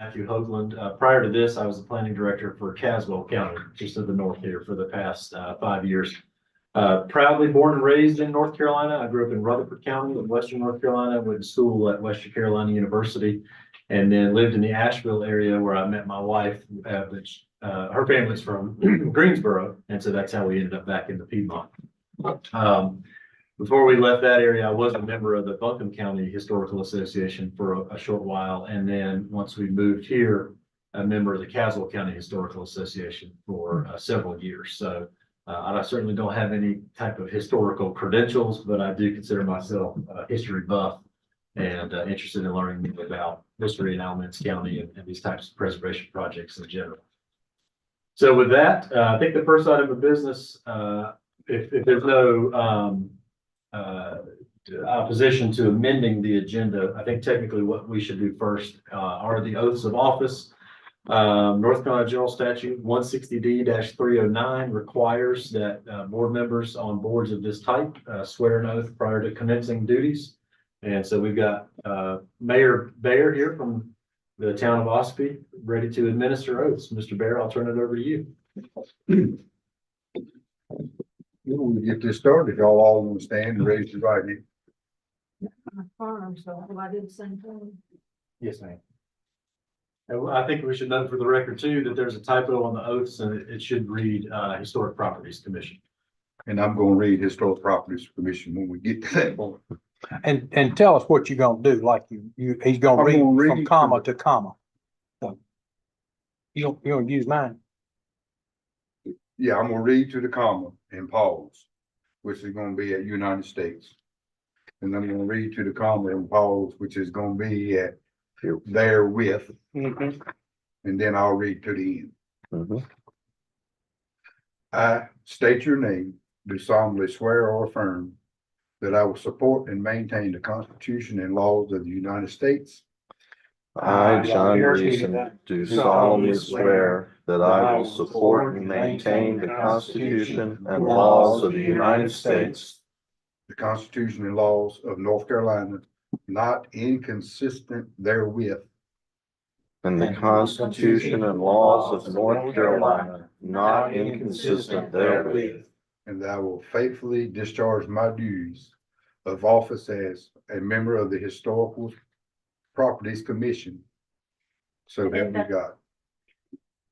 Matthew Hoagland. Prior to this, I was the planning director for Caswell County, just to the north here for the past 5 years. Proudly born and raised in North Carolina. I grew up in Rutherford County in Western North Carolina, went to school at Western Carolina University, and then lived in the Asheville area where I met my wife, which her family's from Greensboro. And so that's how we ended up back in the Piedmont. Before we left that area, I was a member of the Buncombe County Historical Association for a short while. And then once we moved here, a member of the Caswell County Historical Association for several years. So I certainly don't have any type of historical credentials, but I do consider myself a history buff and interested in learning about history in Alamance County and these types of preservation projects in general. So with that, I think the first item of business, if there's no opposition to amending the agenda, I think technically what we should do first are the oaths of office. North Carolina General Statute 160D-309 requires that board members on boards of this type swear an oath prior to commencing duties. And so we've got Mayor Bayer here from the town of Ospey, ready to administer oaths. Mr. Bayer, I'll turn it over to you. We'll get this started. Y'all all want to stand and raise your right hand. So I did the same thing. Yes, ma'am. And I think we should note for the record too, that there's a typo on the oaths and it should read Historic Properties Commission. And I'm gonna read Historic Properties Commission when we get to that point. And tell us what you're gonna do, like he's gonna I'm read gonna read from it comma to- to comma. So, you don't use mine. Yeah, I'm gonna read to the comma and pause, which is gonna be at United States. And I'm gonna read to the comma and pause, which is gonna be at therewith, and then I'll read to the end. I state your name, do solemnly swear or affirm that I will support and maintain the Constitution and laws of the United States. I, John Reason, do solemnly swear that I will support and maintain the Constitution and laws of the United States, The Constitution and laws of North Carolina, not inconsistent therewith. and the Constitution and laws of North Carolina, not inconsistent therewith, And that I will faithfully discharge my duties of office as a member of the Historical Properties Commission. So help me God.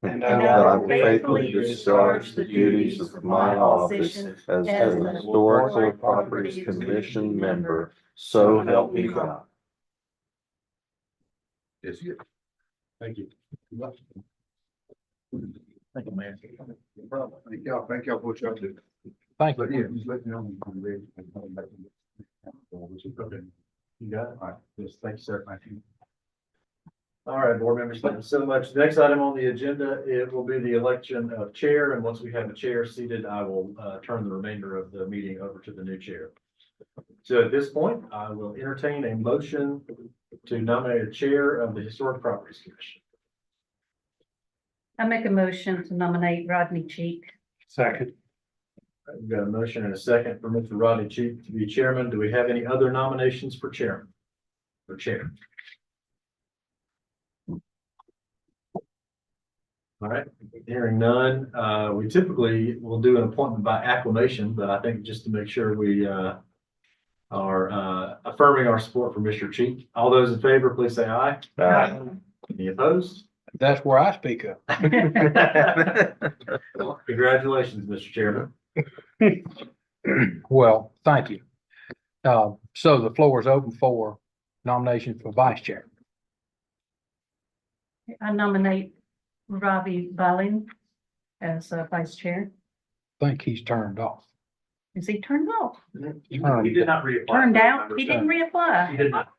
and that I will faithfully discharge the duties of my office as an Historical Properties Commission member, so help me God. Yes, yes. Thank you. Thank you, Mayor. Thank y'all for what y'all do. Thank But you. yeah, just let me know when you're ready. You got it. All right. Yes, thank you, sir. Thank you. All right, board members, thank you so much. The next item on the agenda, it will be the election of chair. And once we have a chair seated, I will turn the remainder of the meeting over to the new chair. So at this point, I will entertain a motion to nominate a chair of the Historic Properties Commission. I make a motion to nominate Rodney Cheek. Second. We've got a motion and a second for Mr. Rodney Cheek to be chairman. Do we have any other nominations for chairman? For chair? All right, hearing none, we typically will do an appointment by acclamation, but I think just to make sure we are affirming our support for Mr. Cheek. All those in favor, please say aye. Any opposed? That's where I speak up. Congratulations, Mr. Chairman. Well, thank you. So the floor is open for nomination for vice chair. I nominate Ravi Balin as vice chair. I think he's turned off. Is he turned off? He did not reapply. Turned out? He didn't reapply? He did not.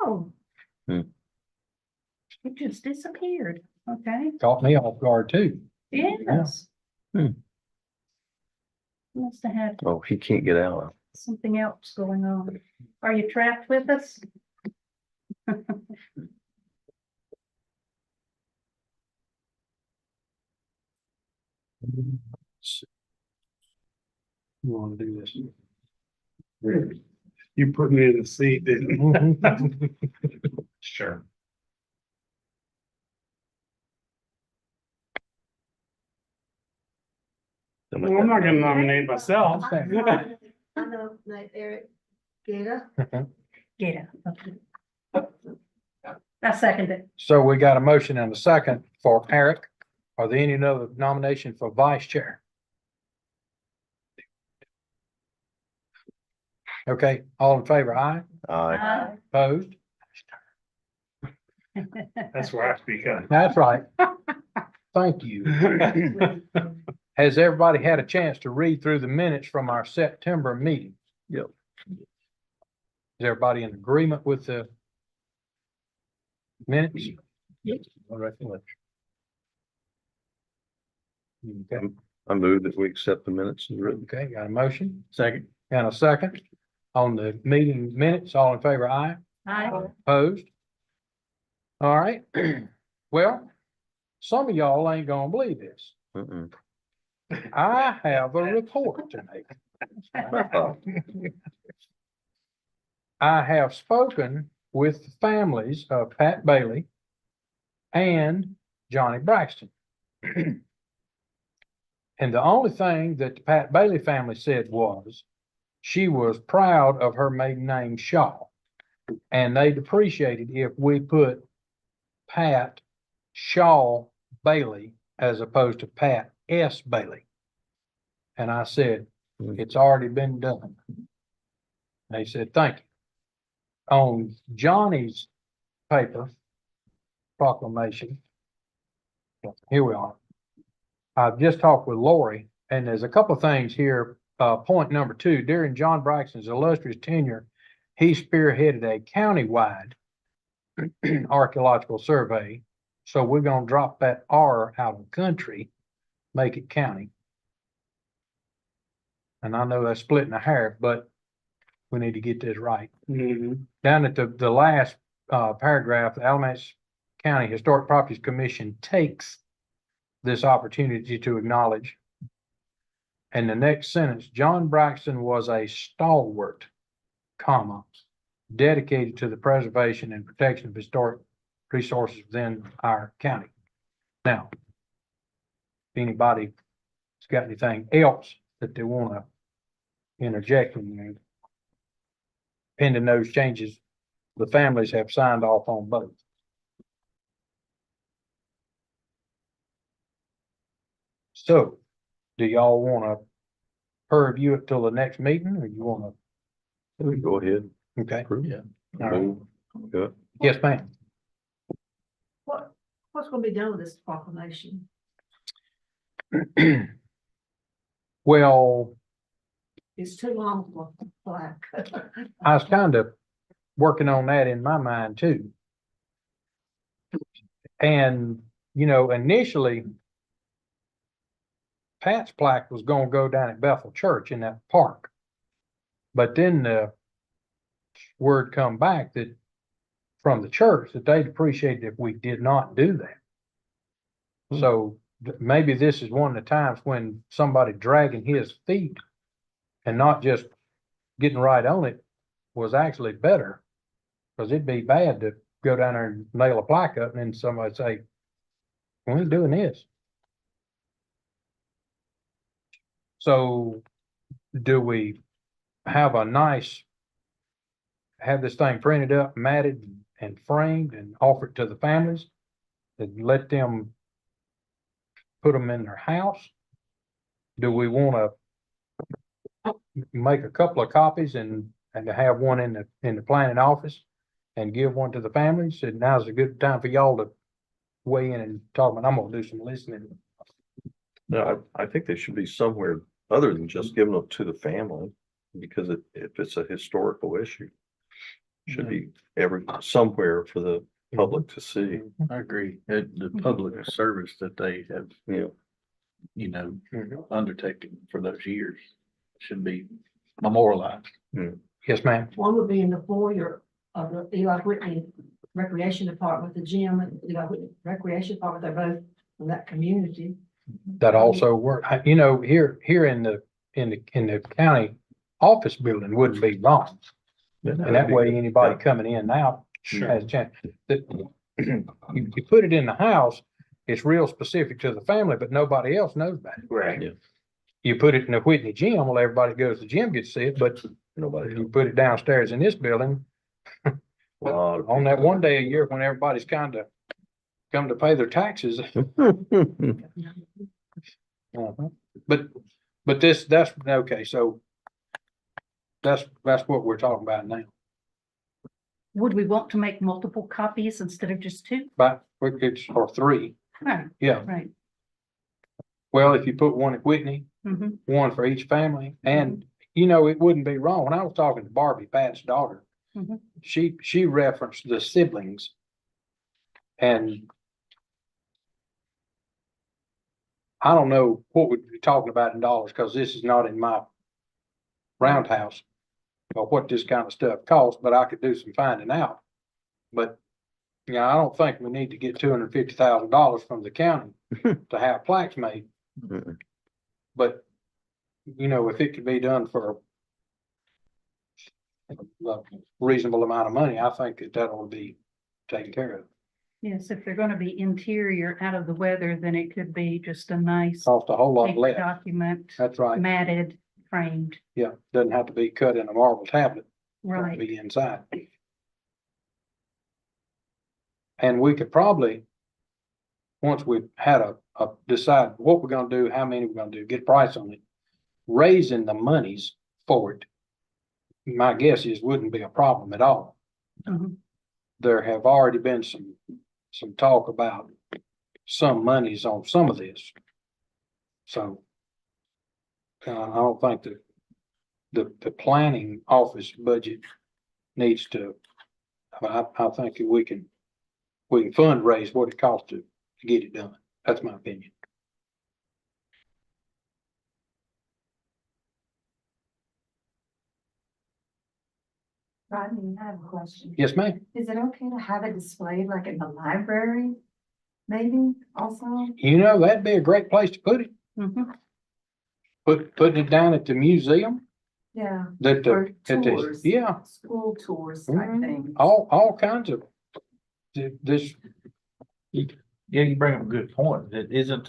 Oh. Hmm. He just disappeared. Okay. Caught me off guard too. Yes. Hmm. Must have had Oh, he can't get out. something else going on. Are you trapped with us? You want to do this? You put me in the seat, didn't you? Sure. Well, I'm not gonna nominate myself. I nominate Eric Gator. Get it. I second it. So we got a motion and a second for Eric. Are there any other nomination for vice chair? Okay, all in favor, aye? Aye. Opposed? That's where I speak up. That's right. Thank you. Has everybody had a chance to read through the minutes from our September meeting? Yep. Is everybody in agreement with the minutes? All right, let's- Okay, I move that we accept the minutes as written. okay, got a motion? Second. And a second on the meeting minutes, all in favor, aye? Aye. Opposed? All right, well, some of y'all ain't gonna believe this. Mm-mm. I have a report to make. I have spoken with the families of Pat Bailey and Johnny Braxton. And the only thing that the Pat Bailey family said was she was proud of her maiden name Shaw. And they'd appreciate it if we put Pat Shaw Bailey as opposed to Pat S. Bailey. And I said, it's already been done. They said, thank you. On Johnny's paper proclamation, here we are. I've just talked with Lori, and there's a couple of things here. Point number 2, during John Braxton's illustrious tenure, he spearheaded a countywide archaeological survey. So we're gonna drop that R out of country, make it county. And I know that's splitting a hair, but we need to get this right. Down at the last paragraph, the Alamance County Historic Properties Commission takes this opportunity to acknowledge. And the next sentence, John Braxton was a stalwart, comma, dedicated to the preservation and protection of historic resources within our county. Now, if anybody's got anything else that they want to interject in there, pending those changes, the families have signed off on both. So, do y'all want to review it till the next meeting, or you want We go ahead. to? Okay. Approve. All right. Move. Good. Yes, ma'am. What's gonna be done with this proclamation? Well, It's too long for black. I was kind of working on that in my mind too. And, you know, initially, Pat's plaque was gonna go down at Bethel Church in that park. But then the word come back that from the church that they'd appreciate it if we did not do that. So maybe this is one of the times when somebody dragging his feet and not just getting right on it was actually better. Cause it'd be bad to go down there and nail a plaque up and then somebody say, we ain't doing this. So do we have this thing printed up, matted and framed and offer it to the families? And let them put them in their house? Do we want to make a couple of copies and to have one in the planning office and give one to the families? And now's a good time for y'all to weigh in and talk, and I'm gonna do some listening. No, I think they should be somewhere other than just giving them to the family, because if it's a historical issue, it should be somewhere for the public to see. I agree. The public service that they have, Yeah. Undertaken for those years should be memorialized. Yes, ma'am. One would be in the foyer of the Eli Whitney Recreation Department, the gym and Eli Whitney Recreation Department, they're both from that community. That also work. You know, here in the county office building wouldn't be wrong. And that way, anybody coming in and out has a chance. You put it in the house, it's real specific to the family, but nobody else knows about it. Right. Yeah. you put it in the Whitney gym, well, everybody that goes to the gym gets to see it, but Nobody. you put it downstairs in this building. Lot of On that one day a year when everybody's kind of come to pay their taxes. people. Uh-huh. But that's, okay, so that's what we're talking about now. Would we want to make multiple copies instead of just two? But it's, or three, Right, yeah. right. Well, if you put one at Whitney, Mhm. one for each family, and you know, it wouldn't be wrong. When I was talking to Barbie, Pat's daughter, Mhm. she referenced the siblings. And I don't know what we'd be talking about in dollars, because this is not in my roundhouse or what this kind of stuff costs, but I could do some finding out. But, you know, I don't think we need to get $250,000 from the county to have plaques made. Mm-mm. But, you know, if it could be done for a reasonable amount of money, I think that will be taken care of. Yes, if they're gonna be interior out of the weather, then it could be just a nice Cost a whole lot paper less. document, That's right. matted, framed, Yeah, doesn't have to be cut in a marble tablet. It'll right? Be inside. And we could probably, once we've had a decide what we're gonna do, how many we're gonna do, get a price on it, raising the monies for it. My guess is wouldn't be a problem at all. Mhm. There have already been some talk about some monies on some of this. So I don't think that the planning office budget needs to, I think we can fundraise what it costs to get it done. That's my opinion. Rodney, I have a question. Yes, ma'am. Is it okay to have it displayed like in the library? Maybe also? You know, that'd be a great place to put it. Mhm. Putting it down at the museum Yeah. that Or at tours. yeah, School tours type Mhm. thing. all kinds of this. Yeah, you bring up a good point. It isn't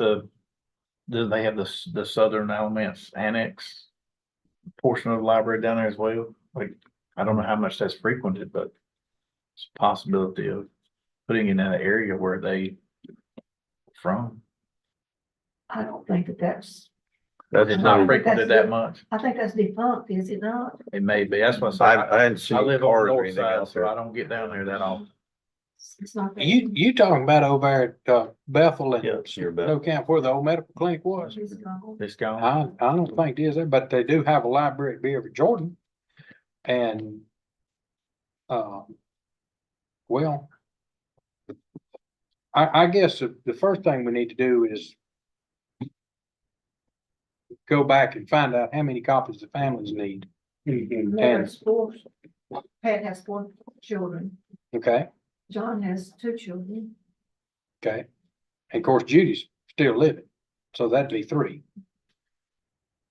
do they have the Southern Alamance Annex portion of the library down there as well? Like, I don't know how much that's frequented, but it's a possibility of putting it in that area where they from. I don't think that's, It's That's not not, frequented that much. I think that's defunct, is it not? It may be. That's what I I hadn't say. I seen live on cars the or north anything side, out so there. I don't get down there that often. It's not. that- You talking about over at Bethel Yeah, and it's near Snow Camp where the old medical clinic was? It's gone. It's gone. I don't think it is there, but they do have a library at Beaver Jordan. And well, I guess the first thing we need to do is go back and find out how many copies the families need. There's four, Pat has 4 children, Okay, John has 2 children. okay. And of course Judy's still living, so that'd be 3.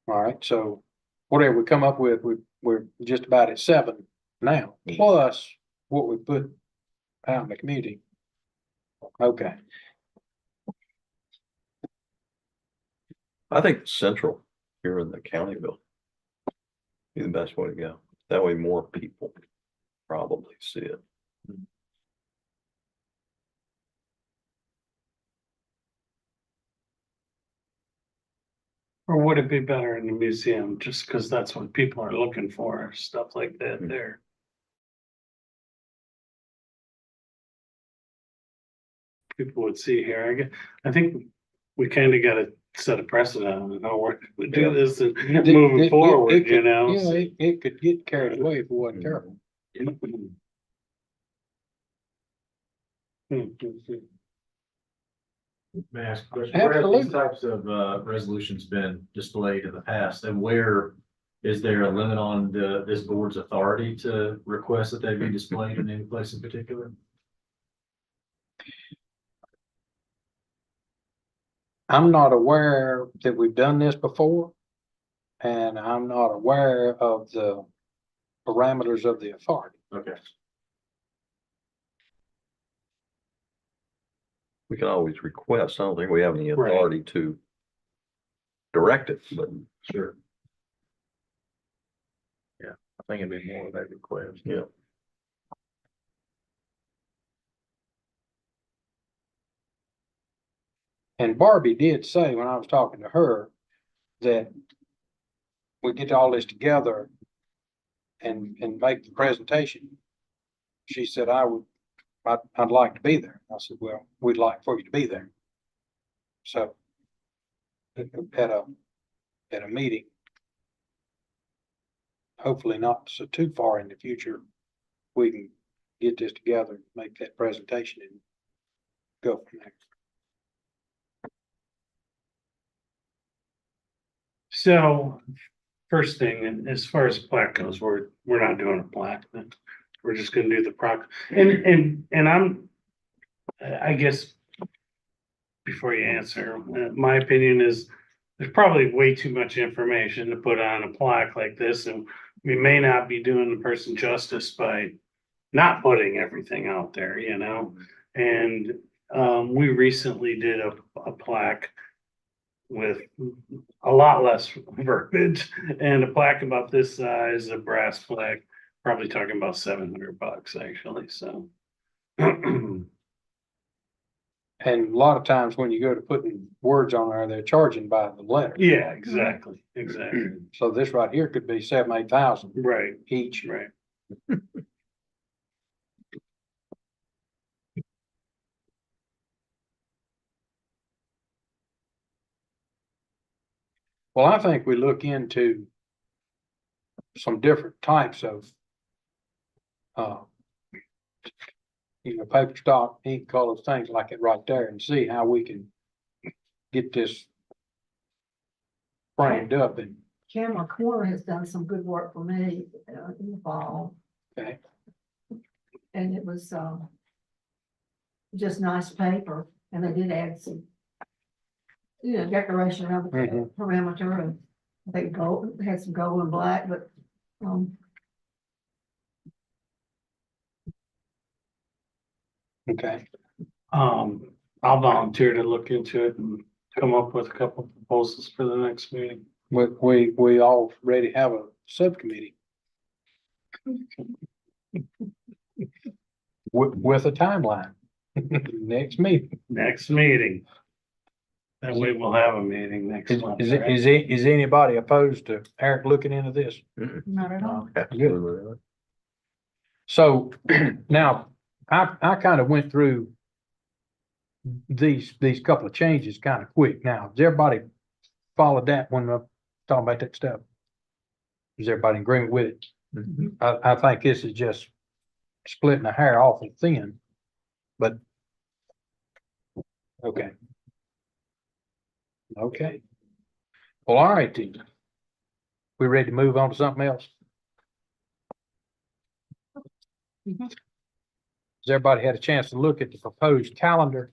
All right, so whatever we come up with, we're just about at 7 now, plus what we put out in the community. Okay, I think central here in the countyville. Be the best way to go. That way more people probably see it. Or would it be better in the museum, just because that's what people are looking for, stuff like that there? People would see here, I think we kind of got to set a precedent on how we do this and moving forward, It you could- know? Yeah, it could get carried away if we wasn't careful. May I ask a question? Where have these Absolutely. types of resolutions been displayed in the past, and where is there a limit on this board's authority to request that they be displayed in any place in particular? I'm not aware that we've done this before. And I'm not aware of the parameters of the authority. Okay. We can always request. I don't think we have any Right. authority to direct it, but Sure. I think it'd be more of that request. yeah. And Barbie did say when I was talking to her that we get all this together and make the presentation. She said, I'd like to be there. I said, well, we'd like for you to be there. So at a meeting, hopefully not so too far in the future, we can get this together, make that presentation and go from there. So, first thing, and as far as plaque goes, we're not doing a plaque, then. We're just gonna do the and I guess. Before you answer, my opinion is there's probably way too much information to put on a plaque like this, and we may not be doing the person justice by not putting everything out there, you know? And, we recently did a plaque with a lot less verbiage and a plaque about this size, a brass plaque, probably talking about $700 actually, so. And a lot of times when you go to putting words on there, they're charging by the letter. Yeah, exactly. So this right here could be 7,000, 8,000 Right, each. right. Well, I think we look into some different types of paper stock, ink colors, things like it right there and see how we can get this framed up and, Cameron Corner has done some good work for me, in the fall, okay. and it was, just nice paper, and they did add some, decoration around the Mhm. perimeter, and I think gold, they had some gold and black, but, Okay, I'll volunteer to look into it and come up with a couple proposals for the next meeting. we already have a subcommittee. With a timeline. Next meeting. Next meeting. That way we'll have a meeting next Is, month. is, right? is anybody opposed to Eric looking into this? Not at all. Absolutely. So now, I kind of went through these couple of changes kind of quick. Now, does everybody follow that when we're talking about that stuff? Is everybody in agreement with it? I think this is just splitting the hair awful thin, but okay. Okay. Well, all right then. We ready to move on to something else? Has everybody had a chance to look at the proposed calendar?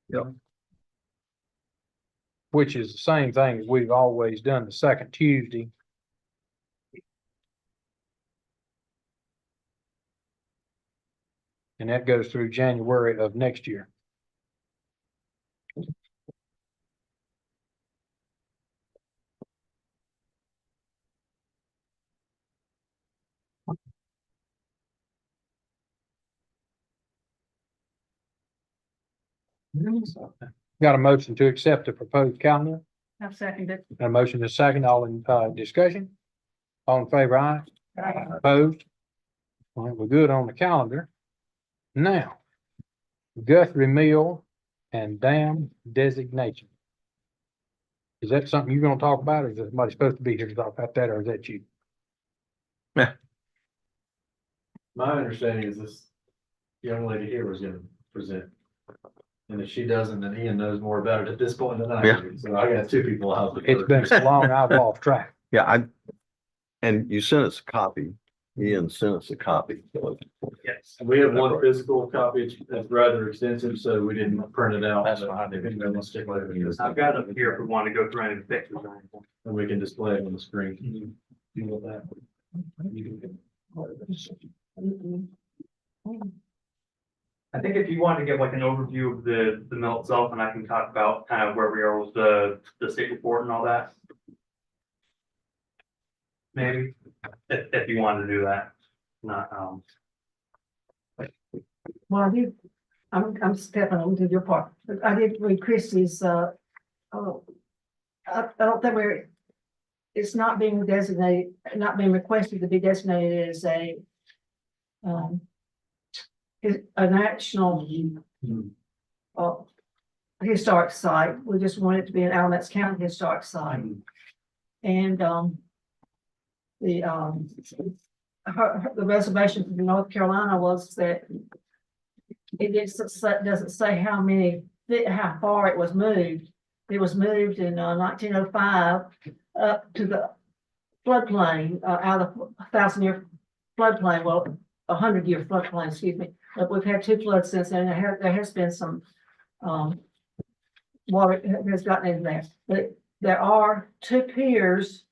Yep. Which is the same thing as we've always done, the second Tuesday. And that goes through January of next year. Got a motion to accept the proposed calendar, I've seconded. a motion to second, all in, discussion. All in favor, aye? Opposed? All right, we're good on the calendar. Now, Guthrie Mill and dam designation. Is that something you're gonna talk about, or is somebody supposed to be here to talk about that, or is that you? My understanding is this young lady here was gonna present. And if she doesn't, then Ian knows more about it at this point than I do. So I got two people out. It's been so long, I've lost track. Yeah, and you sent us a copy. Ian sent us a copy. Yes. We have one physical copy that's rather extensive, so we didn't print it out. That's fine. If anybody wants to take one of these, I've got it up here if we want to go through any pictures. and we can display it on the screen. You want that? You can- I think if you want to give like an overview of the mill itself, and I can talk about kind of where we are with the state report and all that. Maybe, if you want to do that, not, Well, I'm stepping into your part, but I did read Christie's, oh, I don't think it's not being designated, not being requested to be designated as um, a national, uh, historic site. We just want it to be an Alamance County historic site. And, the reservation from North Carolina was that doesn't say how far it was moved. It was moved in 1905 up to the floodplain, out of 1,000-year floodplain, well, 100-year floodplain, excuse me. But we've had 2 floods since then. There has been some water has gotten in there. But there are 2 piers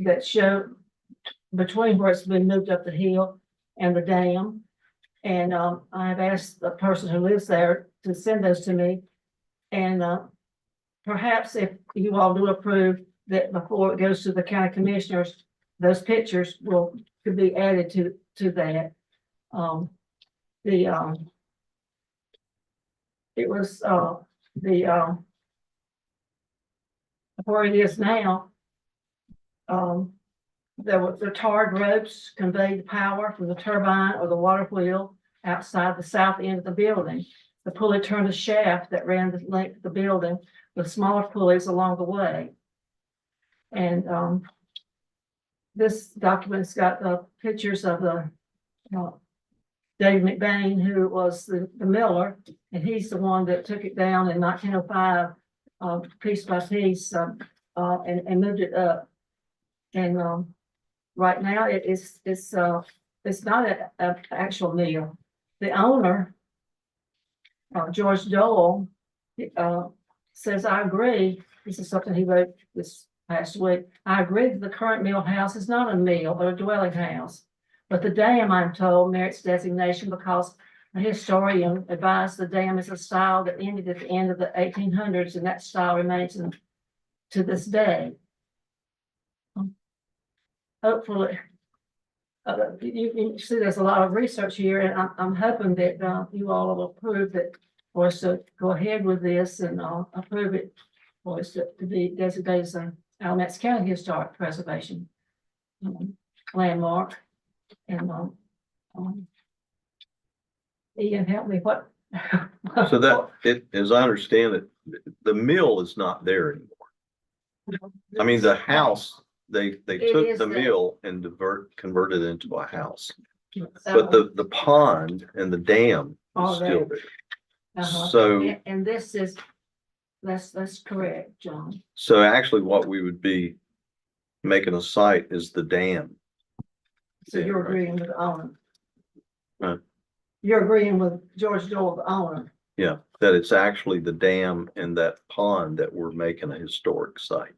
that show between where it's been moved up the hill and the dam. And I've asked the person who lives there to send those to me. And perhaps if you all do approve that before it goes to the county commissioners, those pictures could be added to that. It was where it is now. The tarred ropes conveyed the power from the turbine or the water wheel outside the south end of the building. The pulley turned a shaft that ran the length of the building with smaller pulleys along the way. And this document's got the pictures of the David McBain, who was the miller, and he's the one that took it down in 1905, piece by piece, and moved it up. And right now it's not an actual mill. The owner, George Dole, says, I agree. This is something he wrote this past week. I agree that the current mill house is not a mill, but a dwelling house. But the dam, I'm told, merits designation because a historian advised the dam is a style that ended at the end of the 1800s, and that style remains to this day. Hopefully, you see there's a lot of research here, and I'm hoping that you all will approve that for us to go ahead with this and approve it for us to be designated as an Alamance County Historic Preservation landmark. And Ian, help me, what? So that, as I understand it, the mill is not there anymore. I mean, the house, they took is the there. mill and converted it into a house. But the pond and the dam All is still there. there. Uh-huh. So, And this is, that's correct, John. so actually what we would be making a site is the dam. So Yeah, you're right. agreeing with the owner. Huh. You're agreeing with George Dole, the owner. Yeah, that it's actually the dam and that pond that we're making a historic site.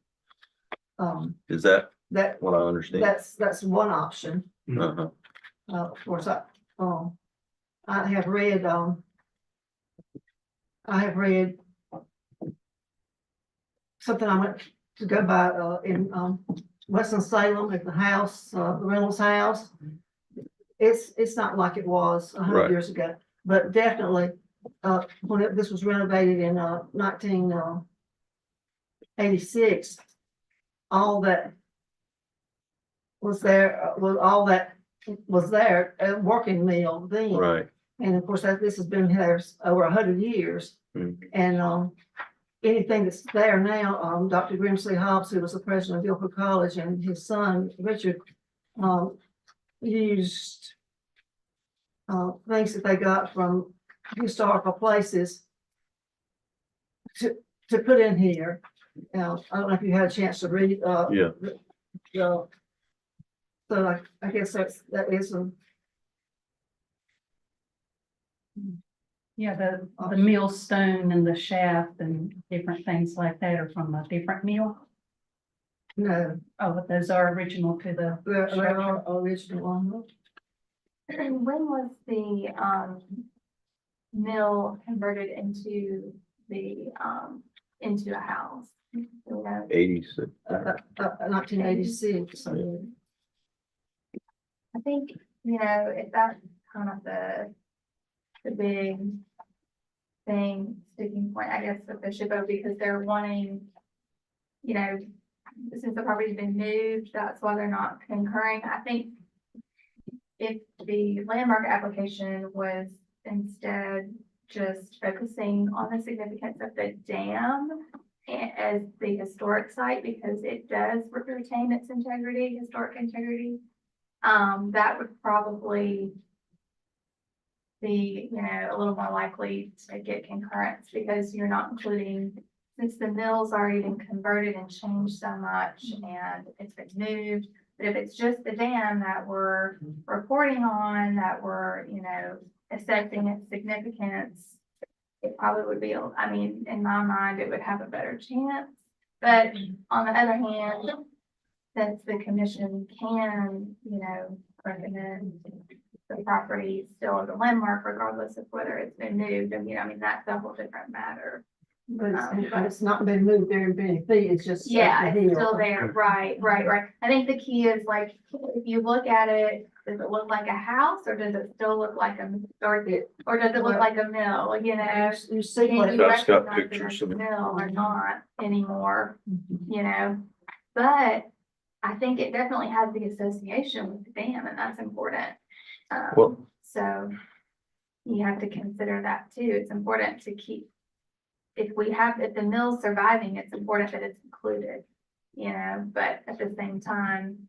Is that That, what I understand? that's one option. Uh-huh. Of course, I have read, something I went to go by, in, Winston-Salem at the house, the Reynolds house. It's not like it was 100 Right. years ago, but definitely, when this was renovated in, 1986, all that was there, a working mill then. Right. And of course, this has been here over 100 years. Mhm. And anything that's there now, Dr. Grimsley Hobbs, who was the president of Guilford College, and his son, Richard, used things that they got from historical places to put in here. Now, I don't know if you had a chance to read. Yeah. So I guess that is a. Yeah, the millstone and the shaft and different things like that are from a different mill. No, Oh, but those are original to the. they're all original. And when was the mill converted into a house. You know, 86. 1986. I think, you know, if that's kind of the big thing, sticking point, I guess, with the SHPO, because they're wanting, you know, since the property's been moved, that's why they're not concurring. I think if the landmark application was instead just focusing on the significance of the dam as the historic site, because it does retain its integrity, historic integrity, that would probably be, you know, a little more likely to get concurrence, because you're not including, since the mill's already been converted and changed so much and it's been moved. But if it's just the dam that we're reporting on, that we're, you know, assessing its significance, it probably would be, I mean, in my mind, it would have a better chance. But on the other hand, since the commission can, you know, recommend the property still as a landmark regardless of whether it's been moved, and, you know, I mean, that's a whole different matter. But it's not been moved very many feet, it's just. Yeah, up the it's hill. still there, right. I think the key is like, if you look at it, does it look like a house, or does it still look like or does it look like a mill, you know? You see Can what you it, That's got recognize it pictures as of a it. mill or not anymore, you know? But I think it definitely has the association with the dam, and that's important. Well- So you have to consider that too. It's important to keep, if the mill's surviving, it's important that it's included, you know, but at the same time,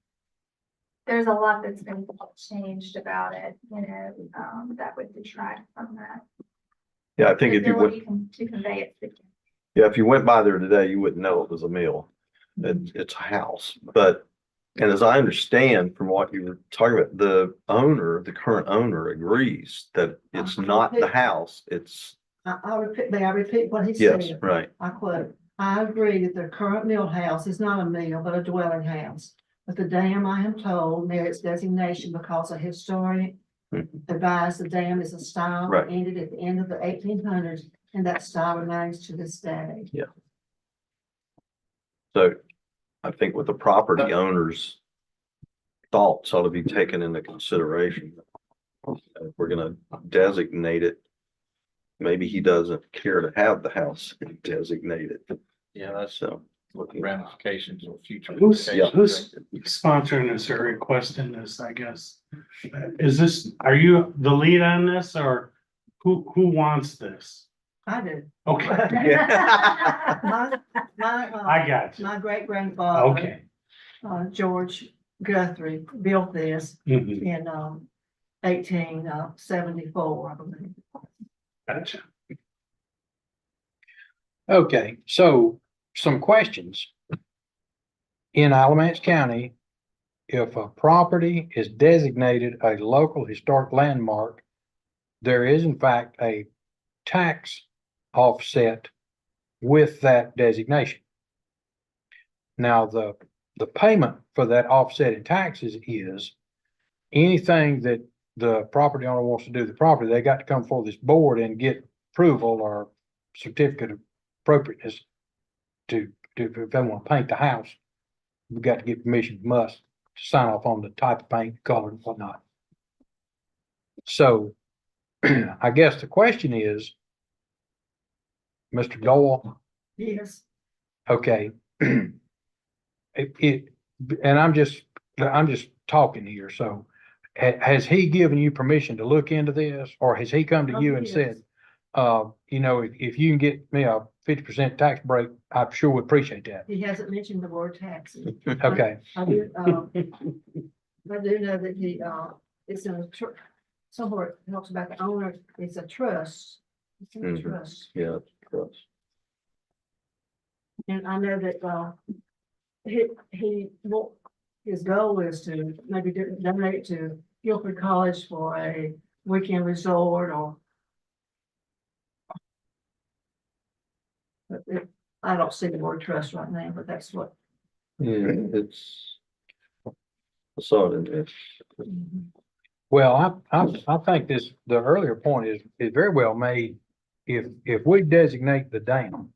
there's a lot that's been changed about it, you know, that would detract from that. Yeah, I think The if you went, ability to convey it. yeah, if you went by there today, you wouldn't know it was a mill. It's a house, but, and as I understand from what you were talking about, the current owner agrees that it's not the house, it's, I'll repeat, may I repeat what he yes, said? right. I quote, "I agree that the current mill house is not a mill, but a dwelling house. But the dam, I am told, merits designation because a historian advised the dam is a style Right. that ended at the end of the 1800s, and that style remains to this day." So I think with the property owner's thoughts ought to be taken into consideration. If we're gonna designate it, maybe he doesn't care to have the house designated. Yeah, that's So, ramifications or future. Who's implications. sponsoring this or requesting this, I guess? Are you the lead on this, or who wants this? I do. Okay, My, I got you. my great grandfather, Okay. George Guthrie, built this Mhm. in 1874, I believe. Gotcha. Okay, so some questions. In Alamance County, if a property is designated a local historic landmark, there is in fact a tax offset with that designation. Now, the payment for that offset in taxes is anything that the property owner wants to do to the property, they got to come before this board and get approval or certificate of appropriateness to if they want to paint the house. We've got to get permission from us to sign off on the type of paint, color, and whatnot. So I guess the question is, Mr. Doyle, Yes, okay. And I'm just talking here, so has he given you permission to look into this, or has he come to you and said, you know, if you can get me a 50% tax break, I sure would appreciate that. he hasn't mentioned the word taxes. Okay, I do know that he, it's in a somewhere it talks about the owner, it's a trust. It's in a Mhm. trust, yeah, trust. and I know that, his goal is to maybe donate to Guilford College for a weekend resort or. But I don't see the word trust right now, but that's what. Yeah, it's. I saw it in there. Well, I think the earlier point is very well made. If we designate the dam,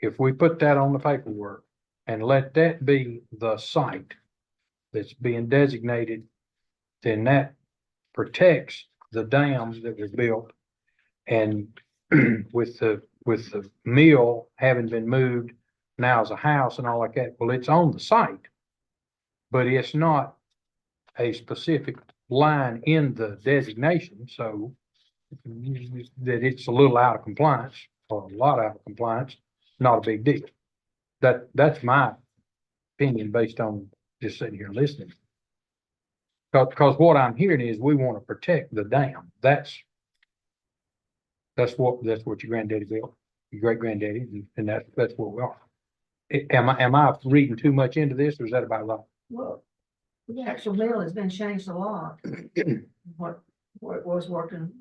if we put that on the paperwork and let that be the site that's being designated, then that protects the dam that was built. And with the mill having been moved now as a house and all like that, well, it's on the site. But it's not a specific line in the designation, so that it's a little out of compliance, or a lot out of compliance, not a big deal. That's my opinion based on just sitting here listening. Because what I'm hearing is we want to protect the dam. That's what your granddaddy built, your great granddaddy, and that's what we are. Am I reading too much into this, or is that about right? Well, the actual mill has been changed a lot. What it was working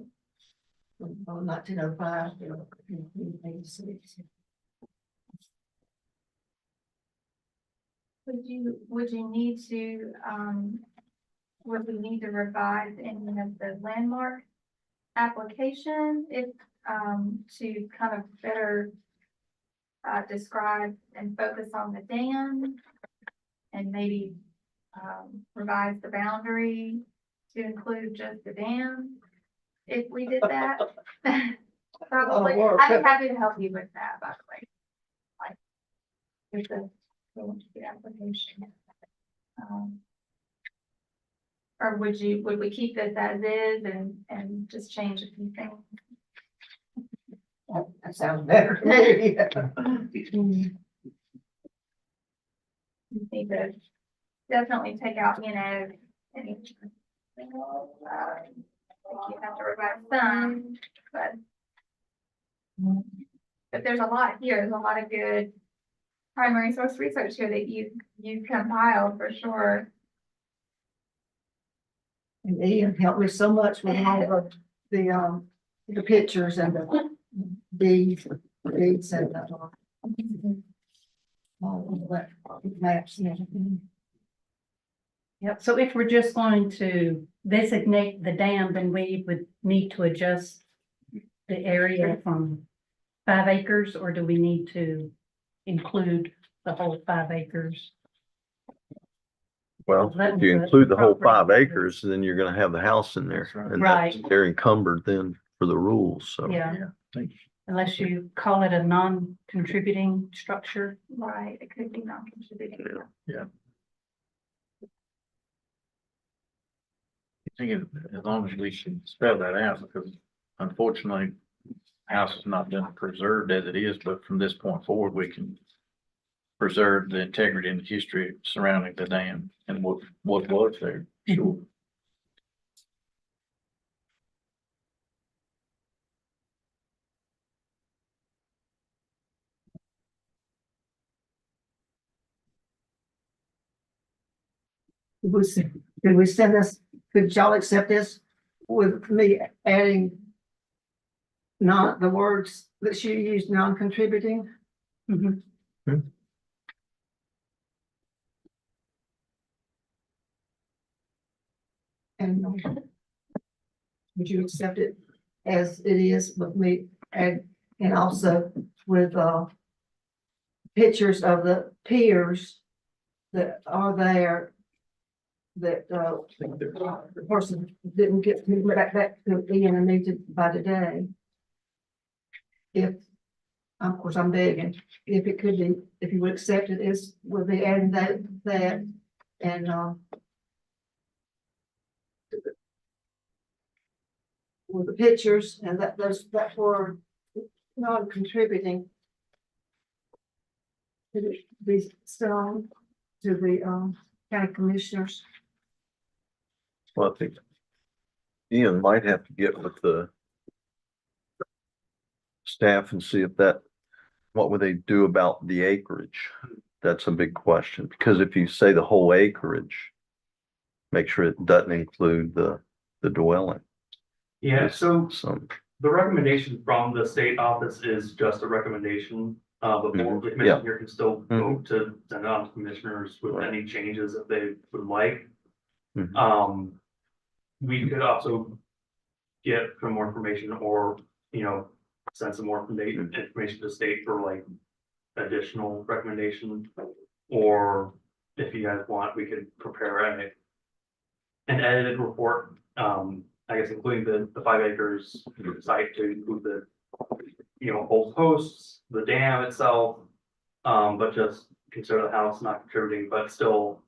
from 1905 to 1986. Would you need to, would we need to revise any of the landmark application if, to kind of better describe and focus on the dam and maybe revise the boundary to include just the dam? If we did that, probably, I'd be happy to help you with that, by the way. Like, with the application. Or would we keep this as is and just change a few things? That sounds better. You need to definitely take out, any. You have to revise some, but there's a lot here, there's a lot of good primary source research here that you've compiled for sure. And Ian helped me so much with all of the pictures and the deeds and all of that maps and everything. Yep, so if we're just going to designate the dam, then we would need to adjust the area from 5 acres, or do we need to include the whole 5 acres? Well, if you include the whole 5 acres, then you're gonna have the house in there. That's right. And Right. they're encumbered then for the rules, so. Yeah, Thank you. unless you call it a non-contributing structure. Right, it could be non-contributing. I think as long as we should spell that out, because unfortunately, house has not been preserved as it is, but from this point forward, we can preserve the integrity and the history surrounding the dam and what was there. Sure. Could we send this, could y'all accept this with me adding not the words that she used, non-contributing? Mhm. And would you accept it as it is with me and also with pictures of the piers that are there that the person didn't get back to Ian and me by today? If, of course, I'm begging, if it could be, if you would accept it, is would be adding that and with the pictures and that were non-contributing to be shown to the county commissioners. Well, I think Ian might have to get with the staff and see if what would they do about the acreage? That's a big question, because if you say the whole acreage, make sure it doesn't include the dwelling. Yeah, so Some, the recommendation from the state office is just a recommendation. But the Yeah. commission here can still go to send on to commissioners with any changes that they would like. Mhm. we could also get some more information or, send some more information to the state for like additional recommendation. Or if you guys want, we could prepare an edited report, I guess including the 5 acres site to include the, old posts, the dam itself. But just consider the house not contributing, but still,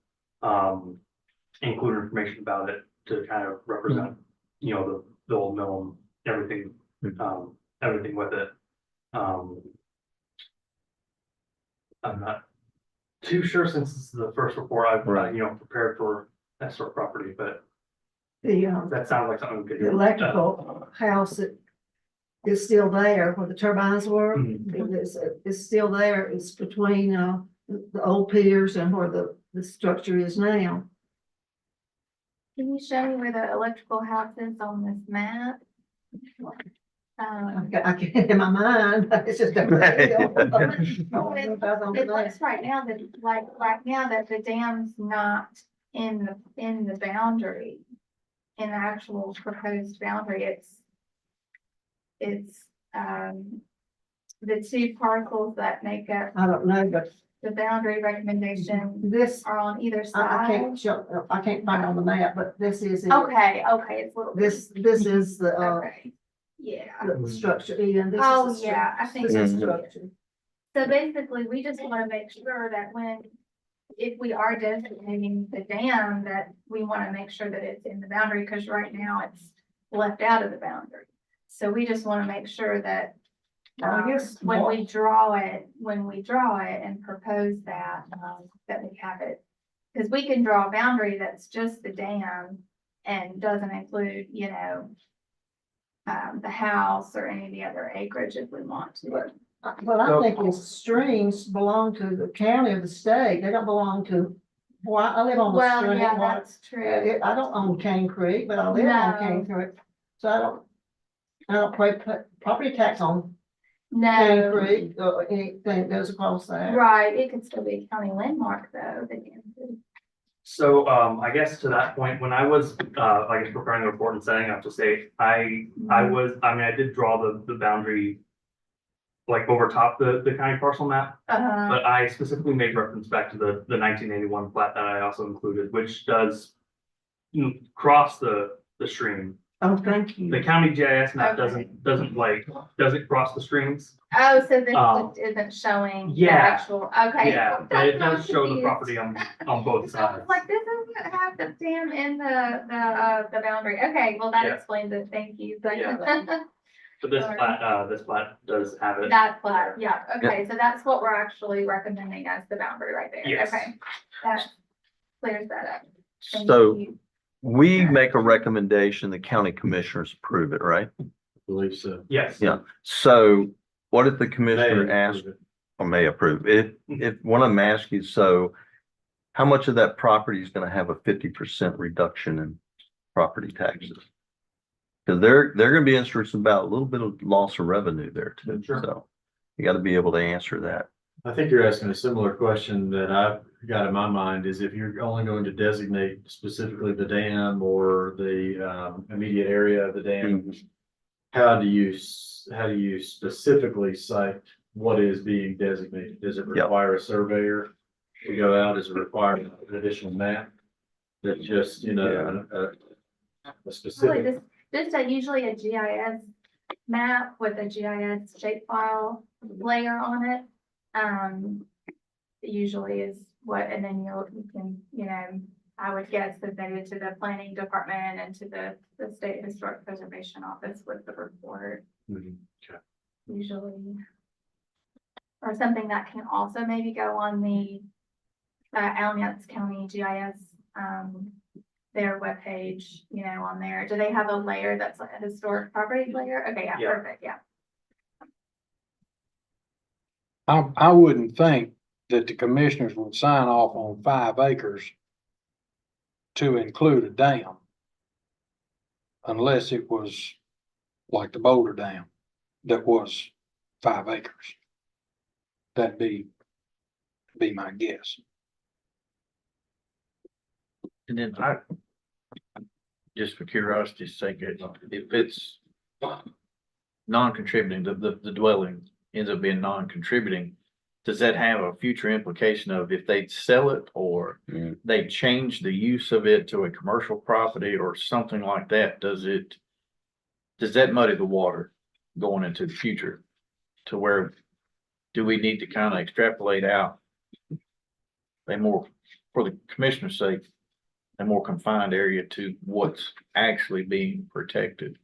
include information about it to kind of represent, the old mill and everything, everything with it. I'm not too sure since this is the first report I've, Right. prepared for that sort of property, but The, that sounds like something we could the do. electrical house that is still there where the turbines were, Mhm. it's still there. It's between, the old piers and where the structure is now. Can you show me where the electrical house is on this map? I can't in my mind, it's just. It looks right now that the dam's not in the boundary, in the actual proposed boundary, it's the 2 parcels that make up I don't know, but the boundary recommendation this, are on either I side. can't show, I can't find it on the map, but this is. it. Okay, it's a little. This is the, Okay, yeah. the structure, Ian. This is Oh, the yeah, I think. This is Mhm. the structure. So basically, we just want to make sure that if we are designating the dam, that we want to make sure that it's in the boundary, because right now it's left out of the boundary. So we just want to make sure that I guess when we draw it and propose that, that we have it. Because we can draw a boundary that's just the dam and doesn't include, the house or any of the other acreage if we want to. But I think its streams belong to the county or the state. They don't belong to, well, I live on the Well, stream. yeah, that's true. I don't own Cane Creek, but I live on Cane Creek. So I don't pay property tax on Cane No, Creek or anything that goes across there. right, it could still be a county landmark though, the dam could. So, I guess to that point, when I was, I guess preparing the report and setting up to state, I did draw the boundary like over top the county parcel map, but I specifically made reference back to the 1981 plat that I also included, which does cross the stream. Oh, thank you. The county GIS map Okay. doesn't cross the streams. Oh, so this Um, list isn't showing the yeah. actual, okay. Yeah, but it does I'm show the confused. property on both I sides. was like, this doesn't have the dam in the boundary. Okay, well, that Yeah. explains it. Thank you. Yeah. But this Sorry. plat does have it. That plat, yeah, okay, so that's what we're actually recommending as the boundary right there. Yes. Okay, that clears that up. Thank So you. we make a recommendation, the county commissioners approve it, right? I believe so. Yes. Yeah. So what if the commissioner May asks, approve it. or may approve, if one of them asks you, so how much of that property is gonna have a 50% reduction in property taxes? Cause they're gonna be interested about a little bit of loss of revenue there too, Sure. so you gotta be able to answer that. I think you're asking a similar question that I've got in my mind is if you're only going to designate specifically the dam or the immediate area of the dam. How do you specifically cite what is being designated? Does it Yep. require a surveyor to go out? Does it require an additional map? That just, a Really, specific. just usually a GIS map with a GIS shapefile layer on it. Usually is what, and then you can, I would guess submit it to the planning department and to the state historic preservation office with the report. Mhm, okay. Usually. Or something that can also maybe go on the Alamance County GIS, their webpage, on there. Do they have a layer that's like a historic property layer? Okay, yeah, Yeah. perfect, yeah. I wouldn't think that the commissioners would sign off on 5 acres to include a dam. Unless it was like the Boulder Dam that was 5 acres. That'd be my guess. And then just for curiosity's sake, if it's non-contributing, the dwelling ends up being non-contributing, does that have a future implication of if they sell it or Mm. they change the use of it to a commercial property or something like that? Does that muddy the water going into the future? To where do we need to kind of extrapolate out a more, for the commissioner's sake, a more confined area to what's actually being protected?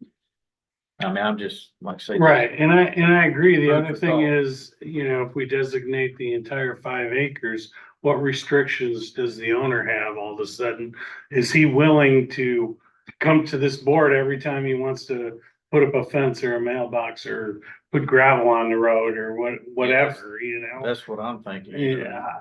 I mean, I'm just, like I say. Right, and I agree. The Food other for thing thought. is, if we designate the entire 5 acres, what restrictions does the owner have all of a sudden? Is he willing to come to this board every time he wants to put up a fence or a mailbox or put gravel on the road or whatever, That's what I'm thinking. Yeah,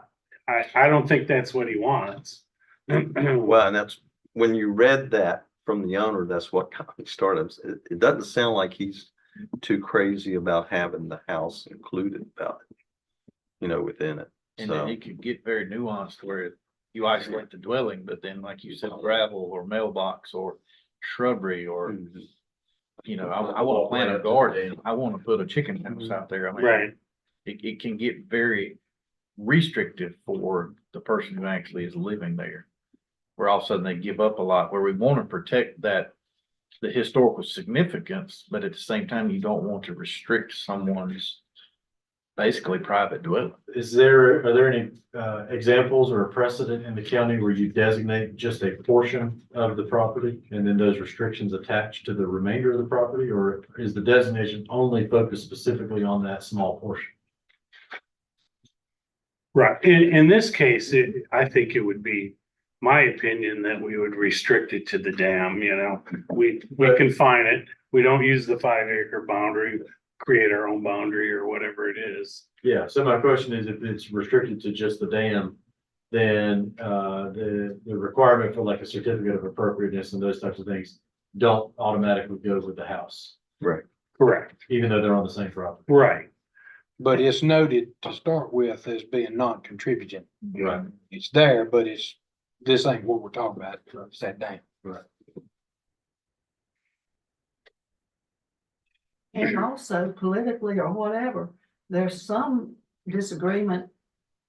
I don't think that's what he wants. Well, and that's, when you read that from the owner, that's what got me started. It doesn't sound like he's too crazy about having the house included about it, within it. And then So, it could get very nuanced where you isolate the dwelling, but then like you said, gravel or mailbox or shrubbery or, I want to plant a garden. I want to put a chicken house out there. I mean, Right, it can get very restrictive for the person who actually is living there. Where all of a sudden they give up a lot, where we want to protect the historical significance, but at the same time, you don't want to restrict someone's basically private dwelling. Are there any examples or a precedent in the county where you designate just a portion of the property and then those restrictions attached to the remainder of the property? Or is the designation only focused specifically on that small portion? right. In this case, I think it would be my opinion that we would restrict it to the dam, we confine it. We don't use the 5 acre boundary, create our own boundary or whatever it is. Yeah, so my question is, if it's restricted to just the dam, then the requirement for like a certificate of appropriateness and those types of things don't automatically go with the house, right. Correct. even though they're on the same property. Right. But it's noted to start with as being non-contributing. Right. It's there, but this ain't what we're talking about. It's that dam. And also politically or whatever, there's some disagreement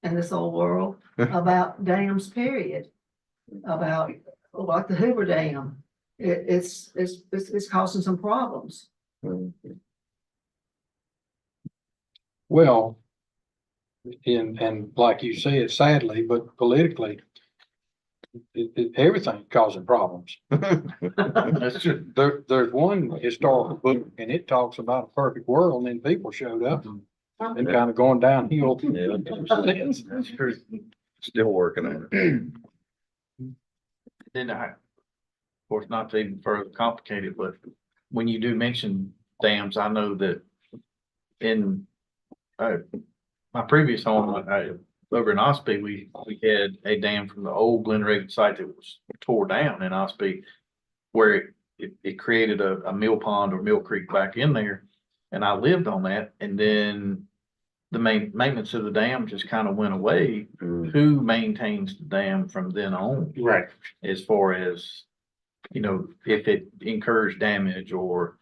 in this old world about dams, period. About like the Hoover Dam. It's causing some problems. Well, and like you said, sadly, but politically, everything's causing problems. That's true. There's one historical book and it talks about a perfect world, and then people showed up and kind of going downhill. Yeah. since. That's true. Still working on it. Then of course, not to even further complicate it, but when you do mention dams, I know that in my previous home, over in Ospey, we had a dam from the old Glen Regan site that was tore down in Ospey, where it created a mill pond or mill creek back in there. And I lived on that, and then the maintenance of the dam just kind of went away. Mm. Who maintains the dam from then on? Right. As far as, if it incurs damage or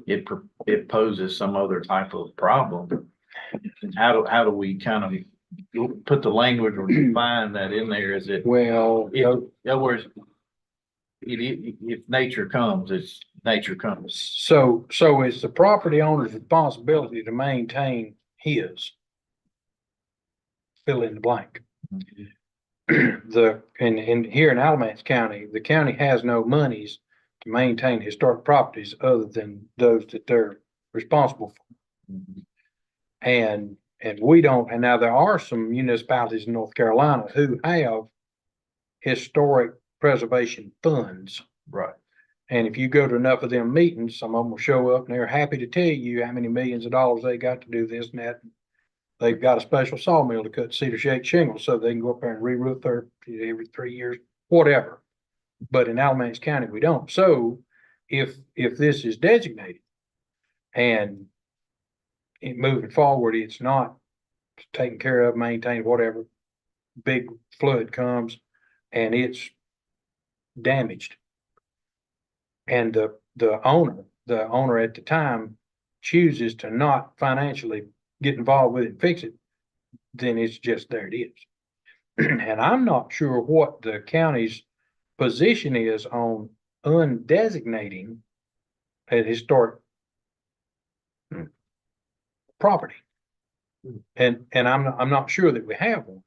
it poses some other type of problem. How do we kind of put the language or define that in there? Is it, Well, in other words, if nature comes, it's nature comes. so it's the property owner's responsibility to maintain his. Fill in the blank. And here in Alamance County, the county has no monies to maintain historic properties other than those that they're responsible for. And we don't, and now there are some municipalities in North Carolina who have historic preservation funds. Right. And if you go to enough of them meetings, some of them will show up and they're happy to tell you how many millions of dollars they got to do this and that. They've got a special sawmill to cut cedar shake shingles so they can go up there and re-roof their every 3 years, whatever. But in Alamance County, we don't. So if this is designated and moving forward, it's not taken care of, maintained, whatever, big flood comes and it's damaged, and the owner at the time chooses to not financially get involved with it and fix it, then it's just, there it is. And I'm not sure what the county's position is on undesignating a historic property. And I'm not sure that we have one.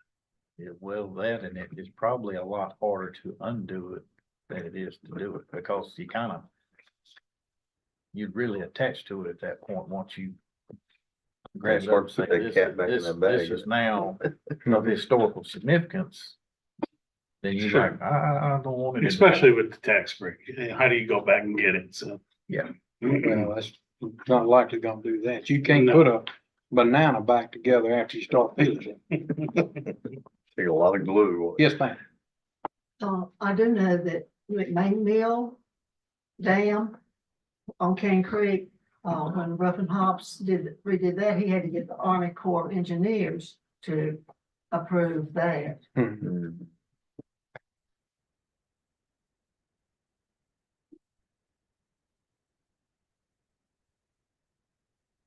Yeah, well, that and it is probably a lot harder to undo it than it is to do it, because you'd really attach to it at that point once you. grab it up and say, Put that this cat back in this- that bag. this is now of historical significance. Then you're Sure. like, I don't want it. Especially with the tax break. How do you go back and get it? So. Yeah. Well, that's not likely gonna do that. You can't No. put a banana back together after you start peeling it. Take a lot of glue. Yes, ma'am. I do know that McMain Mill Dam on Cane Creek, when Ruff and Hobbs redid that, he had to get the Army Corps of Engineers to approve that. Mm.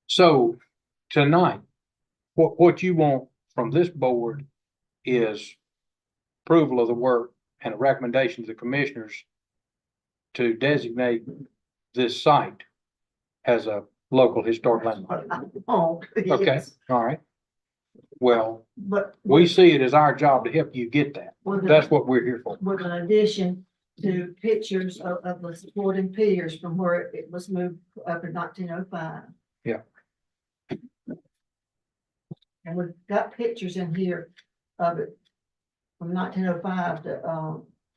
So tonight, what you want from this board is approval of the work and a recommendation to the commissioners to designate this site as a local historic landmark. Oh, Okay, yes, all right. Well, but. we see it as our job to help you get that. with That's what we're here for. with an addition to pictures of the supporting piers from where it was moved up in 1905. Yeah. And we've got pictures in here of it from 1905 to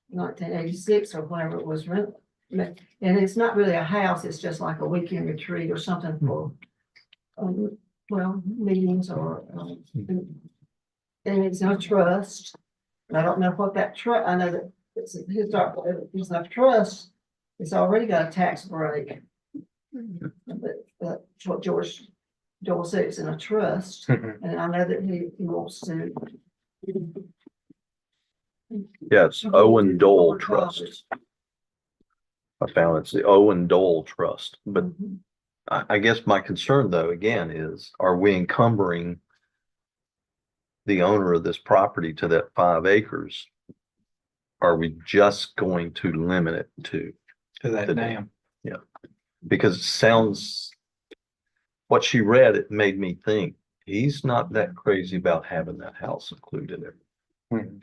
1986 or whenever it was rented. And it's not really a house, it's just like a weekend retreat or something for, well, meetings or, and it's no trust. And I don't know what that trust, I know that it's a trust, it's already got a tax break. But that's what Joel said, it's in a trust, and I know that he wants to. Yeah, it's Owen Dole Trust. I found it's the Owen Dole Trust, but I guess my concern though, again, is are we encumbering the owner of this property to that 5 acres? Are we just going to limit it to To that dam. because it sounds, what she read, it made me think he's not that crazy about having that house included in it. Hmm.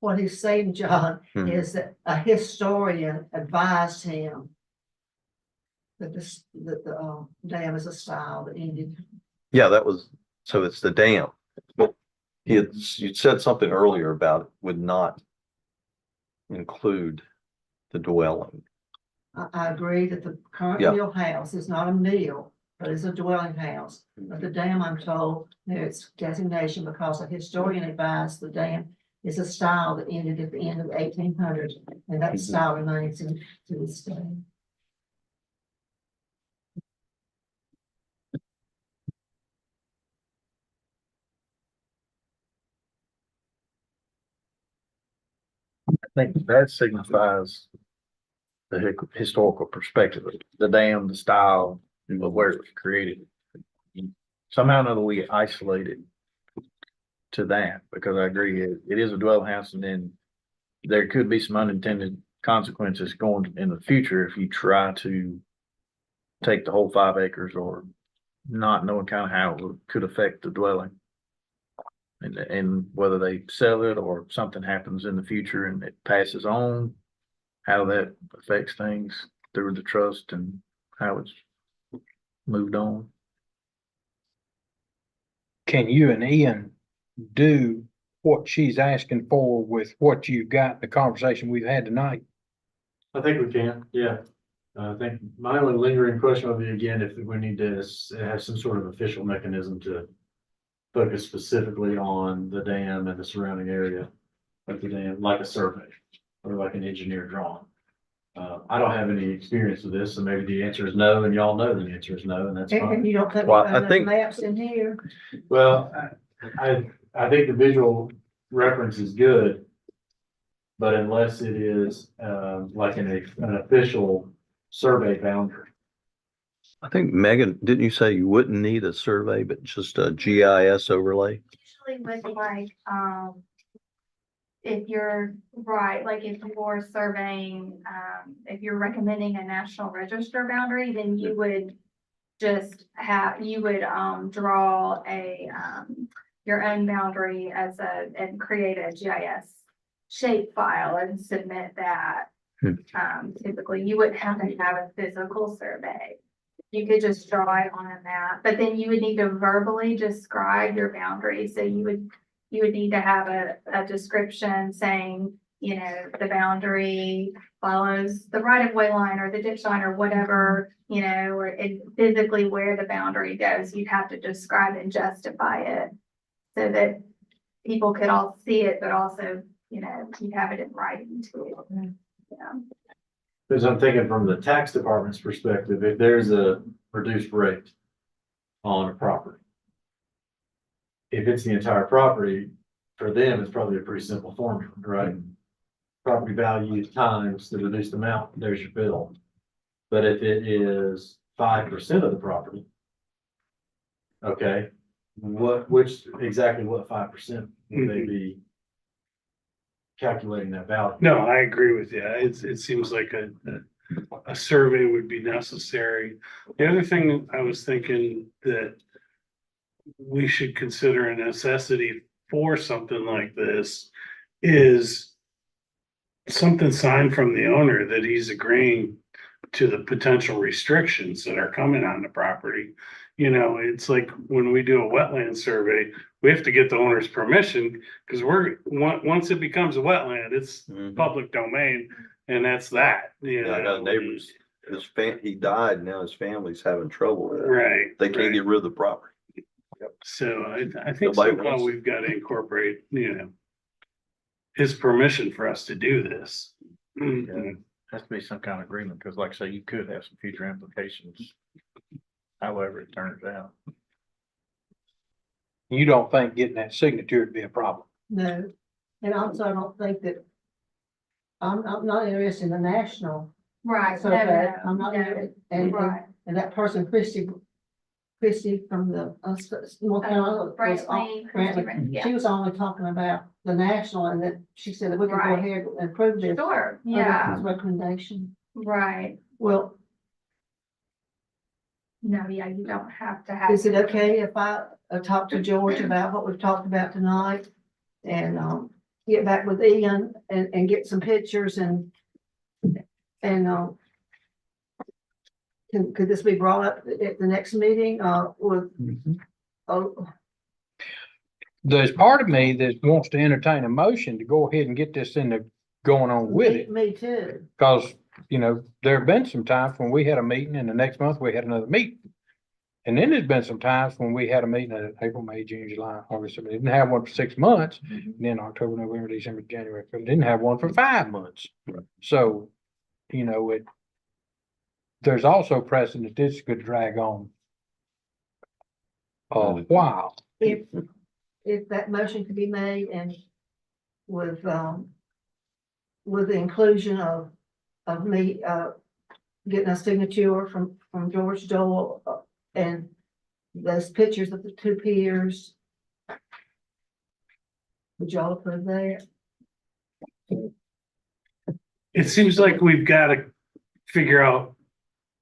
What he's saying, John, Hmm. is that a historian advised him that that the dam is a style that ended. Yeah, that was, so it's the dam. But you said something earlier about it would not include the dwelling. I agree that the current Yeah. mill house is not a mill, but it's a dwelling house. But the dam, I'm told, its designation because a historian advised the dam is a style that ended at the end of the 1800s, and that Mhm. style remains to this day. I think that signifies the historical perspective, of the dam, the style, and where it was created. Somehow or another, we isolate it to that, because I agree, it is a dwelling house, and then there could be some unintended consequences going in the future if you try to take the whole 5 acres or not knowing kind of how it could affect the dwelling. And whether they sell it or something happens in the future and it passes on, how that affects things through the trust and how it's moved on. Can you and Ian do what she's asking for with what you got, the conversation we've had tonight? I think we can, yeah. I think my only lingering question would be, again, if we need to have some sort of official mechanism to focus specifically on the dam and the surrounding area of the dam, like a survey or like an engineer drawing. I don't have any experience with this, so maybe the answer is no, and y'all know the answer is no, and that's And fine. you don't think Well, we've I got enough think- maps in here? Well, I think the visual reference is good. But unless it is, like an official survey boundary. I think Megan, didn't you say you wouldn't need a survey, but just a GIS overlay? Usually with like, if you're right, like if you're surveying, if you're recommending a national register boundary, then you would just have, you would, draw a, your own boundary as and create a GIS shape file and submit that. Typically, you wouldn't have to have a physical survey. You could just draw it on a map, but then you would need to verbally describe your boundary. So you would need to have a description saying, you know, the boundary follows the right of way line or the ditch line or whatever, you know, or physically where the boundary goes. You'd have to describe and justify it so that people could all see it, but also, you know, you have it in writing too. Yeah. Because I'm thinking from the tax department's perspective, if there's a reduced rate on a property. If it's the entire property, for them, it's probably a pretty simple formula, right? Property value times the reduced amount, there's your bill. But if it is 5% of the property. Okay, exactly what 5% would they be calculating that value? No, I agree with you. It seems like a survey would be necessary. The other thing I was thinking that we should consider a necessity for something like this is something signed from the owner that he's agreeing to the potential restrictions that are coming on the property. You know, it's like when we do a wetland survey, we have to get the owner's permission because once it becomes a wetland, it's public domain, and that's that. You Yeah, I got know. neighbors, he died, now his family's having trouble with it. Right. They can't right. get rid of the property. So I think Nobody somehow wants- we've got to incorporate, you know, his permission for us to do this. Has to be some kind of agreement, because like I say, you could have some future implications. However it turns out. You don't think getting that signature would be a problem? No, and also I don't think that, I'm not interested in the national Right. survey. I'm not, no, interested. And Right. that person, Christie from the, North Carolina. was Brantley, Brantley. yeah. She was only talking about the national, and that she said that we could go Right. ahead and approve this. Sure, under yeah, his recommendation. right. Well, No, yeah, you don't have to have. is it okay if I talk to George about what we've talked about tonight? And, get back with Ian and get some pictures and, could this be brought up at the next meeting, with, oh, There's part of me that wants to entertain a motion to go ahead and get this going on with it. me too. Cause, you know, there have been some times when we had a meeting and the next month we had another meeting. And then there's been some times when we had a meeting in April, May, June, July, August, we didn't have one for 6 months. And then October, November, December, January, we didn't have one for 5 months. So, you know, there's also precedent that this could drag on a while. If that motion could be made and with the inclusion of me, getting a signature from George Dole, and those pictures of the 2 piers. Would y'all approve that? It seems like we've got to figure out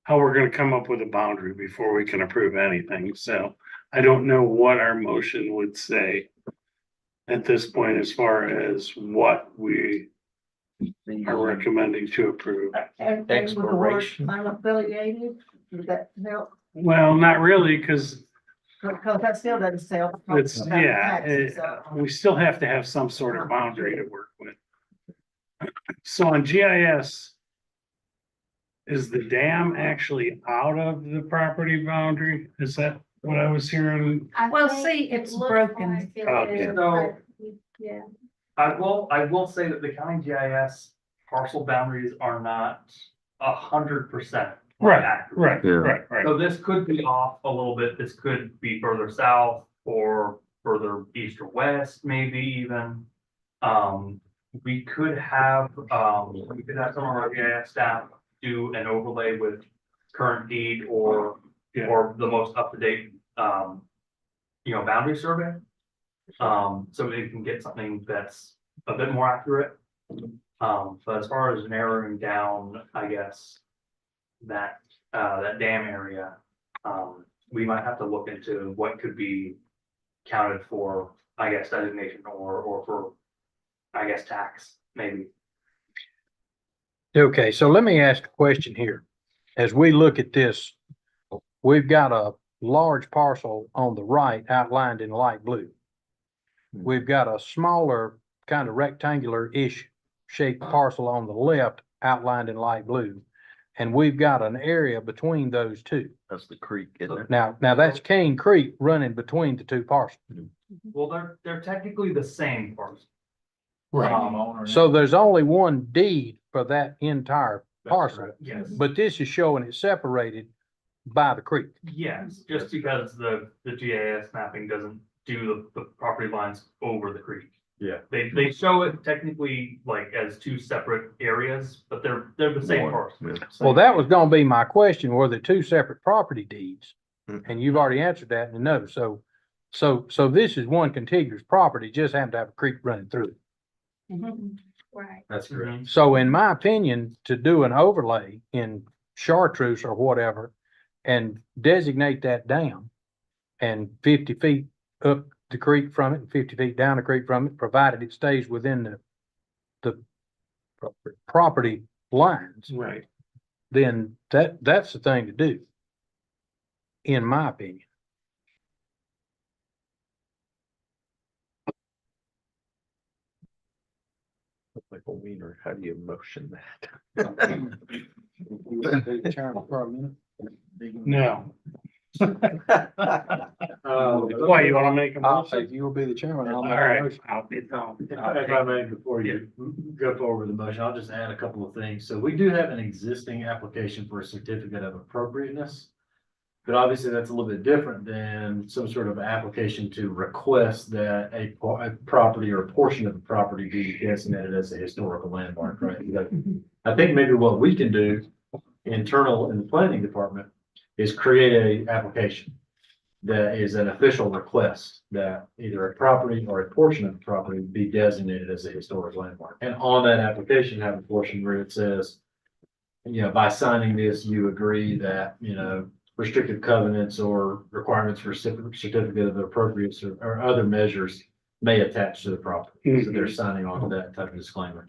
how we're going to come up with a boundary before we can approve anything. So I don't know what our motion would say at this point as far as what we are recommending to approve. And with the word Expiration. unaffiliated, would that help? Well, not really, because Because that still doesn't sell. it's, we still have to have some sort of boundary to work with. So on GIS, is the dam actually out of the property boundary? Is that what I was hearing? I Well, think see, it it's looks broken. like it Okay. is, So- but, yeah, I will say that the county GIS parcel boundaries are not 100%. Right, accurate. right, Yeah. right. So this could be off a little bit, this could be further south or further east or west, maybe even. We could have some of our GIS staff do an overlay with current deed or the most up-to-date, boundary survey. So we can get something that's a bit more accurate. But as far as narrowing down, I guess, that dam area, we might have to look into what could be counted for, I guess, designation or for, I guess, tax, maybe. Okay, so let me ask a question here. As we look at this, we've got a large parcel on the right outlined in light blue. We've got a smaller kind of rectangular-ish shaped parcel on the left outlined in light blue. And we've got an area between those two. That's the creek, isn't it? Now that's Cane Creek running between the two parcels. Well, they're technically the same parcel. So there's only one deed for that entire That's parcel, correct. Yes, but this is showing it separated by the creek. yes, just because the GIS mapping doesn't do the property lines over the creek. Yeah. They show it technically like as two separate areas, but they're the same One. parcel. Yeah. Well, that was gonna be my question, were there two separate property deeds? Mm. And you've already answered that in no, so this is one contiguous property, just happened to have a creek running through it. Right. That's correct. So in my opinion, to do an overlay in chartreuse or whatever and designate that dam and 50 feet up the creek from it and 50 feet down the creek from it, provided it stays within the property lines, Right. then that's the thing to do. In my opinion. Like a wiener, how do you motion that? No. Why, You wanna make a I'll say motion? you'll be the chairman. I'll All make a right, motion. I'll be done. If I may, before you go forward with the motion, I'll just add a couple of things. So we do have an existing application for a certificate of appropriateness. But obviously that's a little bit different than some sort of application to request that a property or a portion of the property be designated as a historical landmark, right? I think maybe what we can do internal in the planning department is create a application that is an official request that either a property or a portion of the property be designated as a historic landmark. And on that application, have a portion where it says, by signing this, you agree that, restrictive covenants or requirements for certificate of appropriateness or other measures may attach to the property. So they're signing on to that type of disclaimer.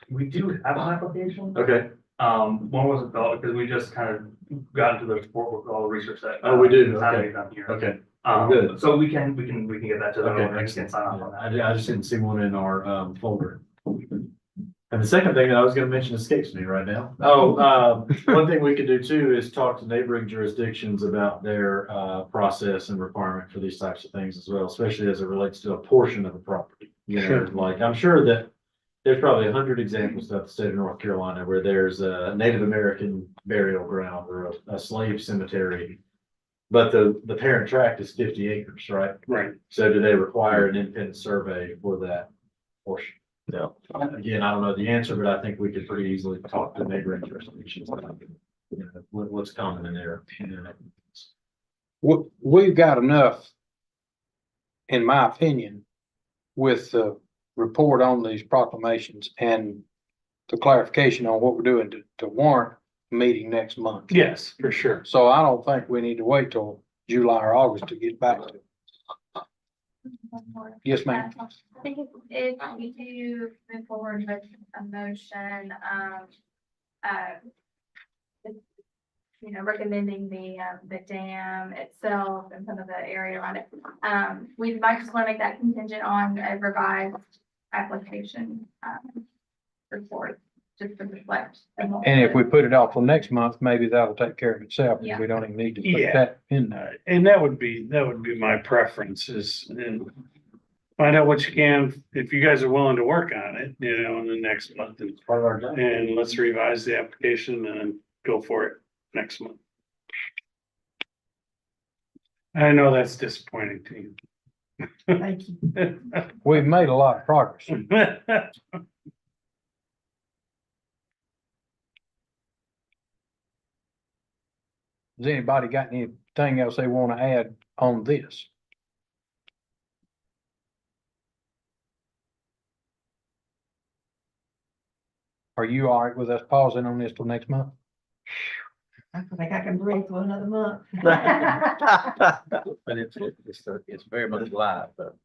We do have an application. Okay. One wasn't developed because we just kind of got into the report with all the research that. Oh, we do? Time Okay. we've done here. Okay. Good. So we can get that to them Okay, and can excellent. sign off on I that. just didn't see one in our folder. And the second thing that I was gonna mention escapes me right now. One thing we could do too is talk to neighboring jurisdictions about their process and requirement for these types of things as well, especially as it relates to a portion of the property. Sure. Like, I'm sure that there's probably 100 examples throughout the state of North Carolina where there's a Native American burial ground or a slave cemetery. But the parent tract is 50 acres, right? Right. So do they require an independent survey for that portion? No. Again, I don't know the answer, but I think we could pretty easily talk to neighboring jurisdictions. About, what's common in there. We've got enough, in my opinion, with the report on these proclamations and the clarification on what we're doing to warrant a meeting next month. Yes, for sure. So I don't think we need to wait till July or August to get back to it. Yes, ma'am. I think if we do move forward with a motion, recommending the dam itself and some of the area around it. We might just want to make that contingent on a revised application, report, just to reflect. And if we put it off till next month, maybe that'll take care of itself. Yeah. We don't even need to put Yeah. that in there. And that would be my preference is, find out what you can, if you guys are willing to work on it, you know, in the next month. And let's revise the application and go for it next month. I know that's disappointing to Thank you. you. We've made a lot of progress. Has anybody got anything else they want to add on this? Are you all right with us pausing on this till next month? I think I can breathe for another month. But it's very much live, but.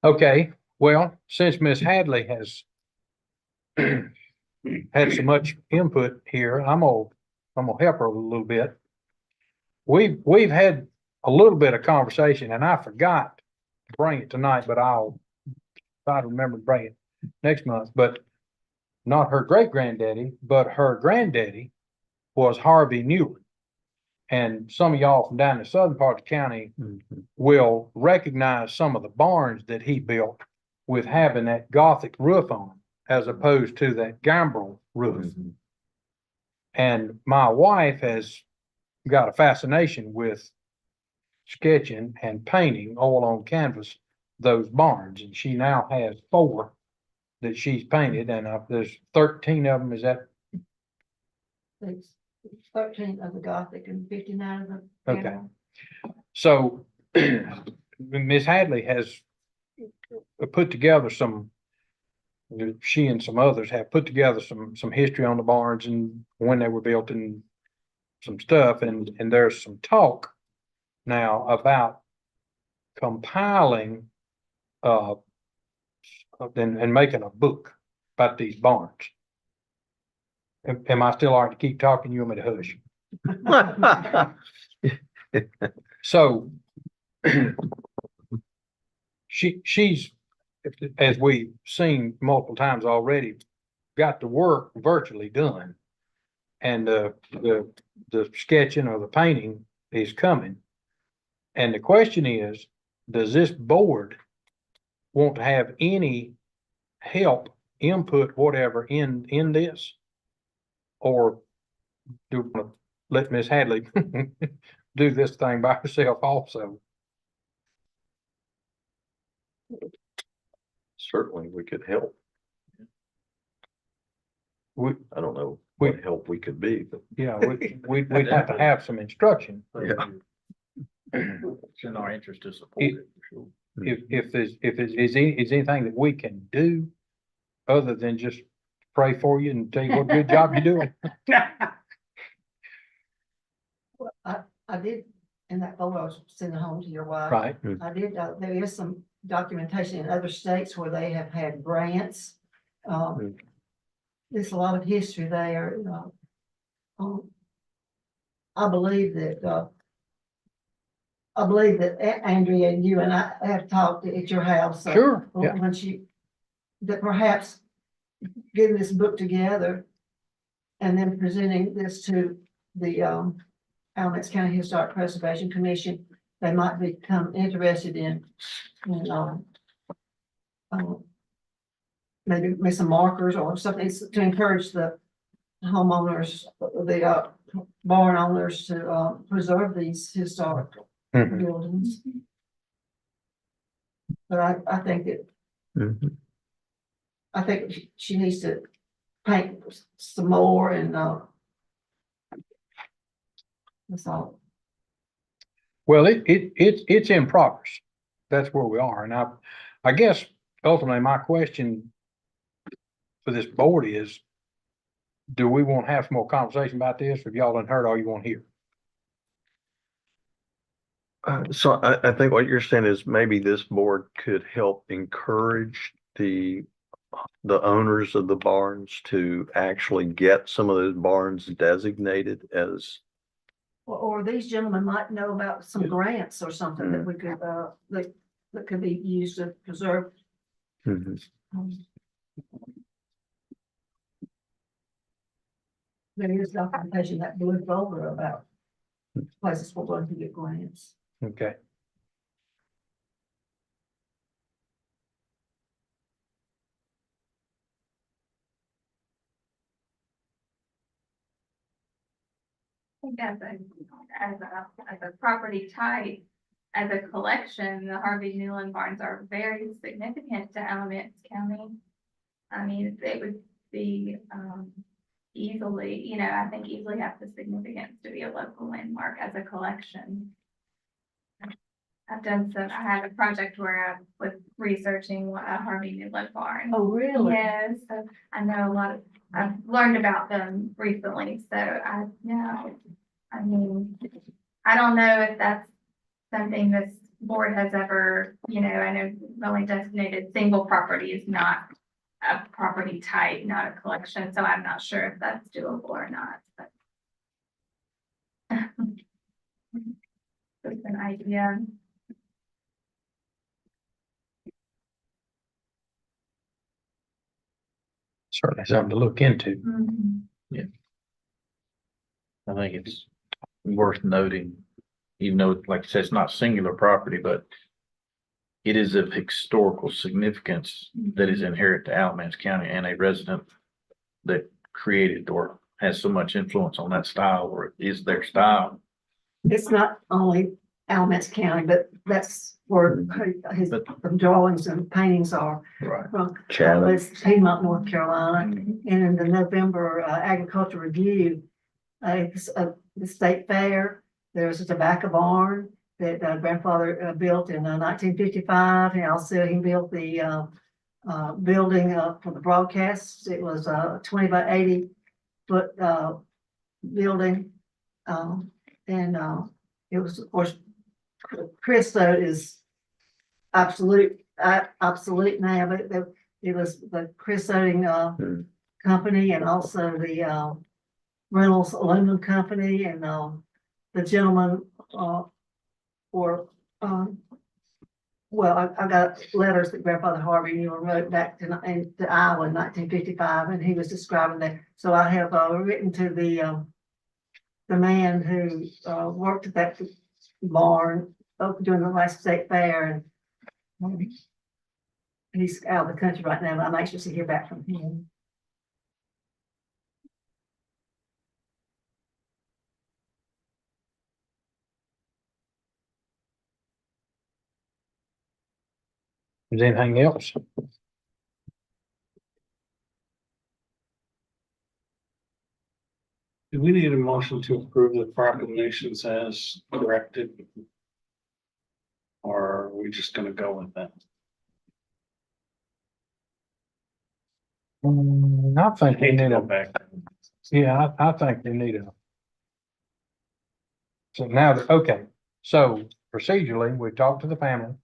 Okay, well, since Miss Hadley has had so much input here, I'm gonna help her a little bit. We've had a little bit of conversation, and I forgot to bring it tonight, but I'll try to remember to bring it next month. But not her great granddaddy, but her granddaddy was Harvey Newland. And some of y'all from down the southern part of the county will recognize some of the barns that he built with having that Gothic roof on them, as opposed to that gambrel roof. And my wife has got a fascination with sketching and painting all on canvas those barns, and she now has 4 that she's painted, and there's 13 of them. Is that It's 13 of the Gothic and 59 of the. okay? Gambrel. So Miss Hadley has put together she and some others have put together some history on the barns and when they were built and some stuff, and there's some talk now about compiling and making a book about these barns. Am I still all right to keep talking? You want me to hush? So she's, as we've seen multiple times already, got the work virtually done. And the sketching or the painting is coming. And the question is, does this board want to have any help, input, whatever in this? Or do we want to let Miss Hadley do this thing by herself also? Certainly, we could help. We, I don't know We- what help we could be, but. we'd have to have some instruction. Yeah. It's in our interest to support it, for sure. Is anything that we can do other than just pray for you and tell you what good job you're doing? Well, I did, in that photo I was sending home to your wife. Right. I did, there is some documentation in other states where they have had grants. There's a lot of history there. I believe that Andrea and you and I have talked at your house. Sure, yeah. That perhaps getting this book together and then presenting this to the, Alamance County Historic Preservation Commission, they might become interested in, maybe some markers or something to encourage the homeowners, the barn owners to preserve these historic Mhm. buildings. But I think that, I think she needs to paint some more and that's all. Well, it's in progress. That's where we are. And I guess ultimately my question for this board is, do we want to have some more conversation about this? If y'all done heard all you want to hear? So I think what you're saying is maybe this board could help encourage the owners of the barns to actually get some of those barns designated as. Or these gentlemen might know about some grants or something that we could, that could be used to preserve. There is documentation that blue folder about places we're going to get grants. Okay. I think as a property type, as a collection, the Harvey Newland barns are very significant to Alamance County. I mean, it would be, easily, you know, I think easily have the significance to be a local landmark as a collection. I've done some, I had a project where I was researching a Harvey Newland barn. Oh, really? Yes, so I know a lot of, I've learned about them recently, so I know, I mean, I don't know if that's something this board has ever, you know, I know only designated single property is not a property type, not a collection, so I'm not sure if that's doable or not, but. Just an idea. Certainly something to look into. Mhm. I think it's worth noting, even though, like I said, it's not singular property, but it is of historical significance that is inherent to Alamance County, and a resident that created or has so much influence on that style, or it is their style. It's not only Alamance County, but that's where his drawings and paintings are Right. from. Chatham. It's Piedmont, North Carolina, and in the November Agriculture Review, the state fair, there's a tobacco barn that grandfather built in 1955. And also he built the building for the broadcasts. It was a 20 by 80 foot building. And it was, of course, Chris though is obsolete now, but it was the Chris Oding company, and also the Reynolds Aluminum Company, and the gentleman or well, I got letters that Grandfather Harvey Newland wrote back to Iowa in 1955, and he was describing that. So I have written to the man who worked at that barn during the last state fair, and he's out of the country right now, but I'm anxious to hear back from him. Is anything else? Do we need a motion to approve the proclamations as corrected? Or are we just gonna go with that? I think we Hate to need go a, back. yeah, I think we need a. So now, okay, so procedurally, we talked to the family.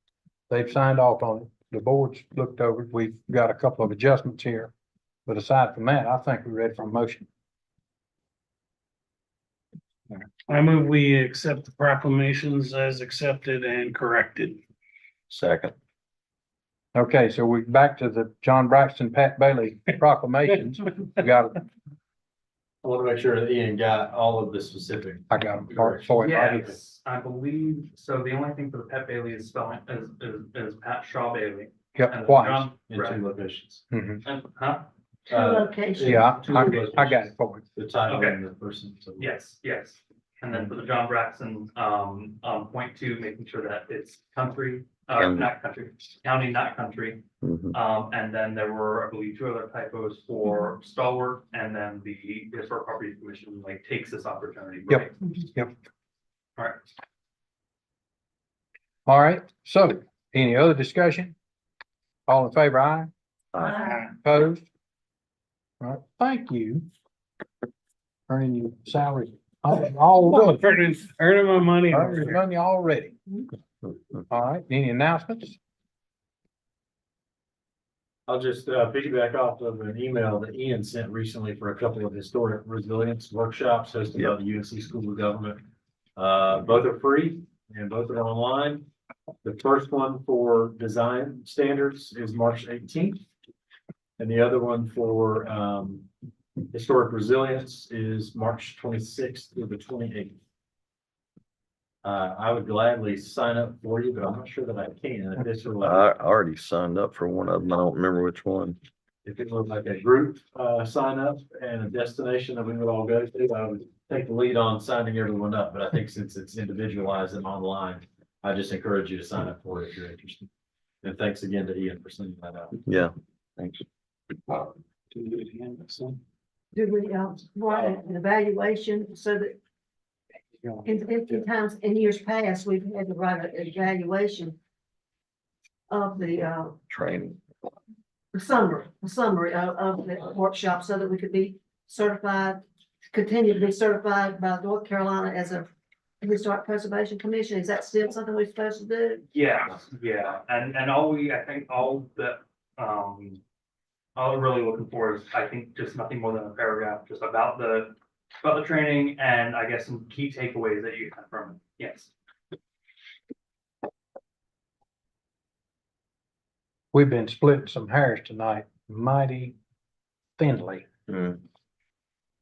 They've signed off on it. The board's looked over it. We've got a couple of adjustments here. But aside from that, I think we're ready for a motion. I move we accept the proclamations as accepted and corrected. Second. Okay, so we're back to the John Braxton, Pat Bailey proclamations. We got, I want to make sure that Ian got all of the specific. I got them part for it right here. Yes, I believe, so the only thing for the Pat Bailey is spelling, is Pat Shaw Bailey. Yep, And twice. John- In right. 2 locations. Mhm. And, huh? Two locations. Yeah, Two I locations. got it for you. The title Okay. and the person. so- Yes, yes. And then for the John Braxton, point 2, making sure that it's country, County. not country, county, not country. And then there were, I believe, 2 other typos for Stalwart, and then the Historic Property Commission like takes this opportunity. Yep. right? Yep. All right. All right, so any other discussion? All in favor, aye? Opposed? All right, thank you. Earning your salary already. Earning my money. over Earning here. money already. All right, any announcements? I'll just piggyback off of an email that Ian sent recently for a couple of historic resilience workshops hosted by the UNC School of Government. Both are free and both are online. The first one for design standards is March 18th. And the other one for historic resilience is March 26th through the 28th. I would gladly sign up for you, but I'm not sure that I can. If this were I like, already signed up for one of them. I don't remember which one. if it were like a group, sign up and a destination that we would all go to, I would take the lead on signing everyone up. But I think since it's individualized and online, I just encourage you to sign up for it if you're interested. And thanks again to Ian for sending that out. Yeah, thanks. Do we, want an evaluation so that in times, in years past, we've had to write an evaluation of the Training. summary of the workshop so that we could be certified, continue to be certified by North Carolina as a Historic Preservation Commission. Is that still something we're supposed to do? Yeah, yeah, and I think all that, all we're really looking for is, I think, just nothing more than a paragraph, just about the training and I guess some key takeaways that you have from it, yes. We've been splitting some hairs tonight, mighty thinly. Mm.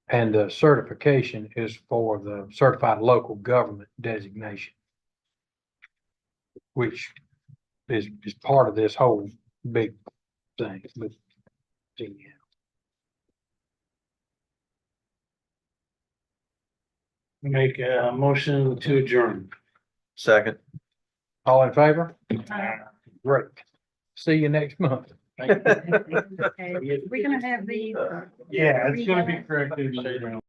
And the certification is for the certified local government designation. Which is part of this whole big thing, but. Yeah. Make a motion to adjourn. Second. All in favor? Great. See you next month. We're gonna have these. Yeah, it's gonna be corrected later on.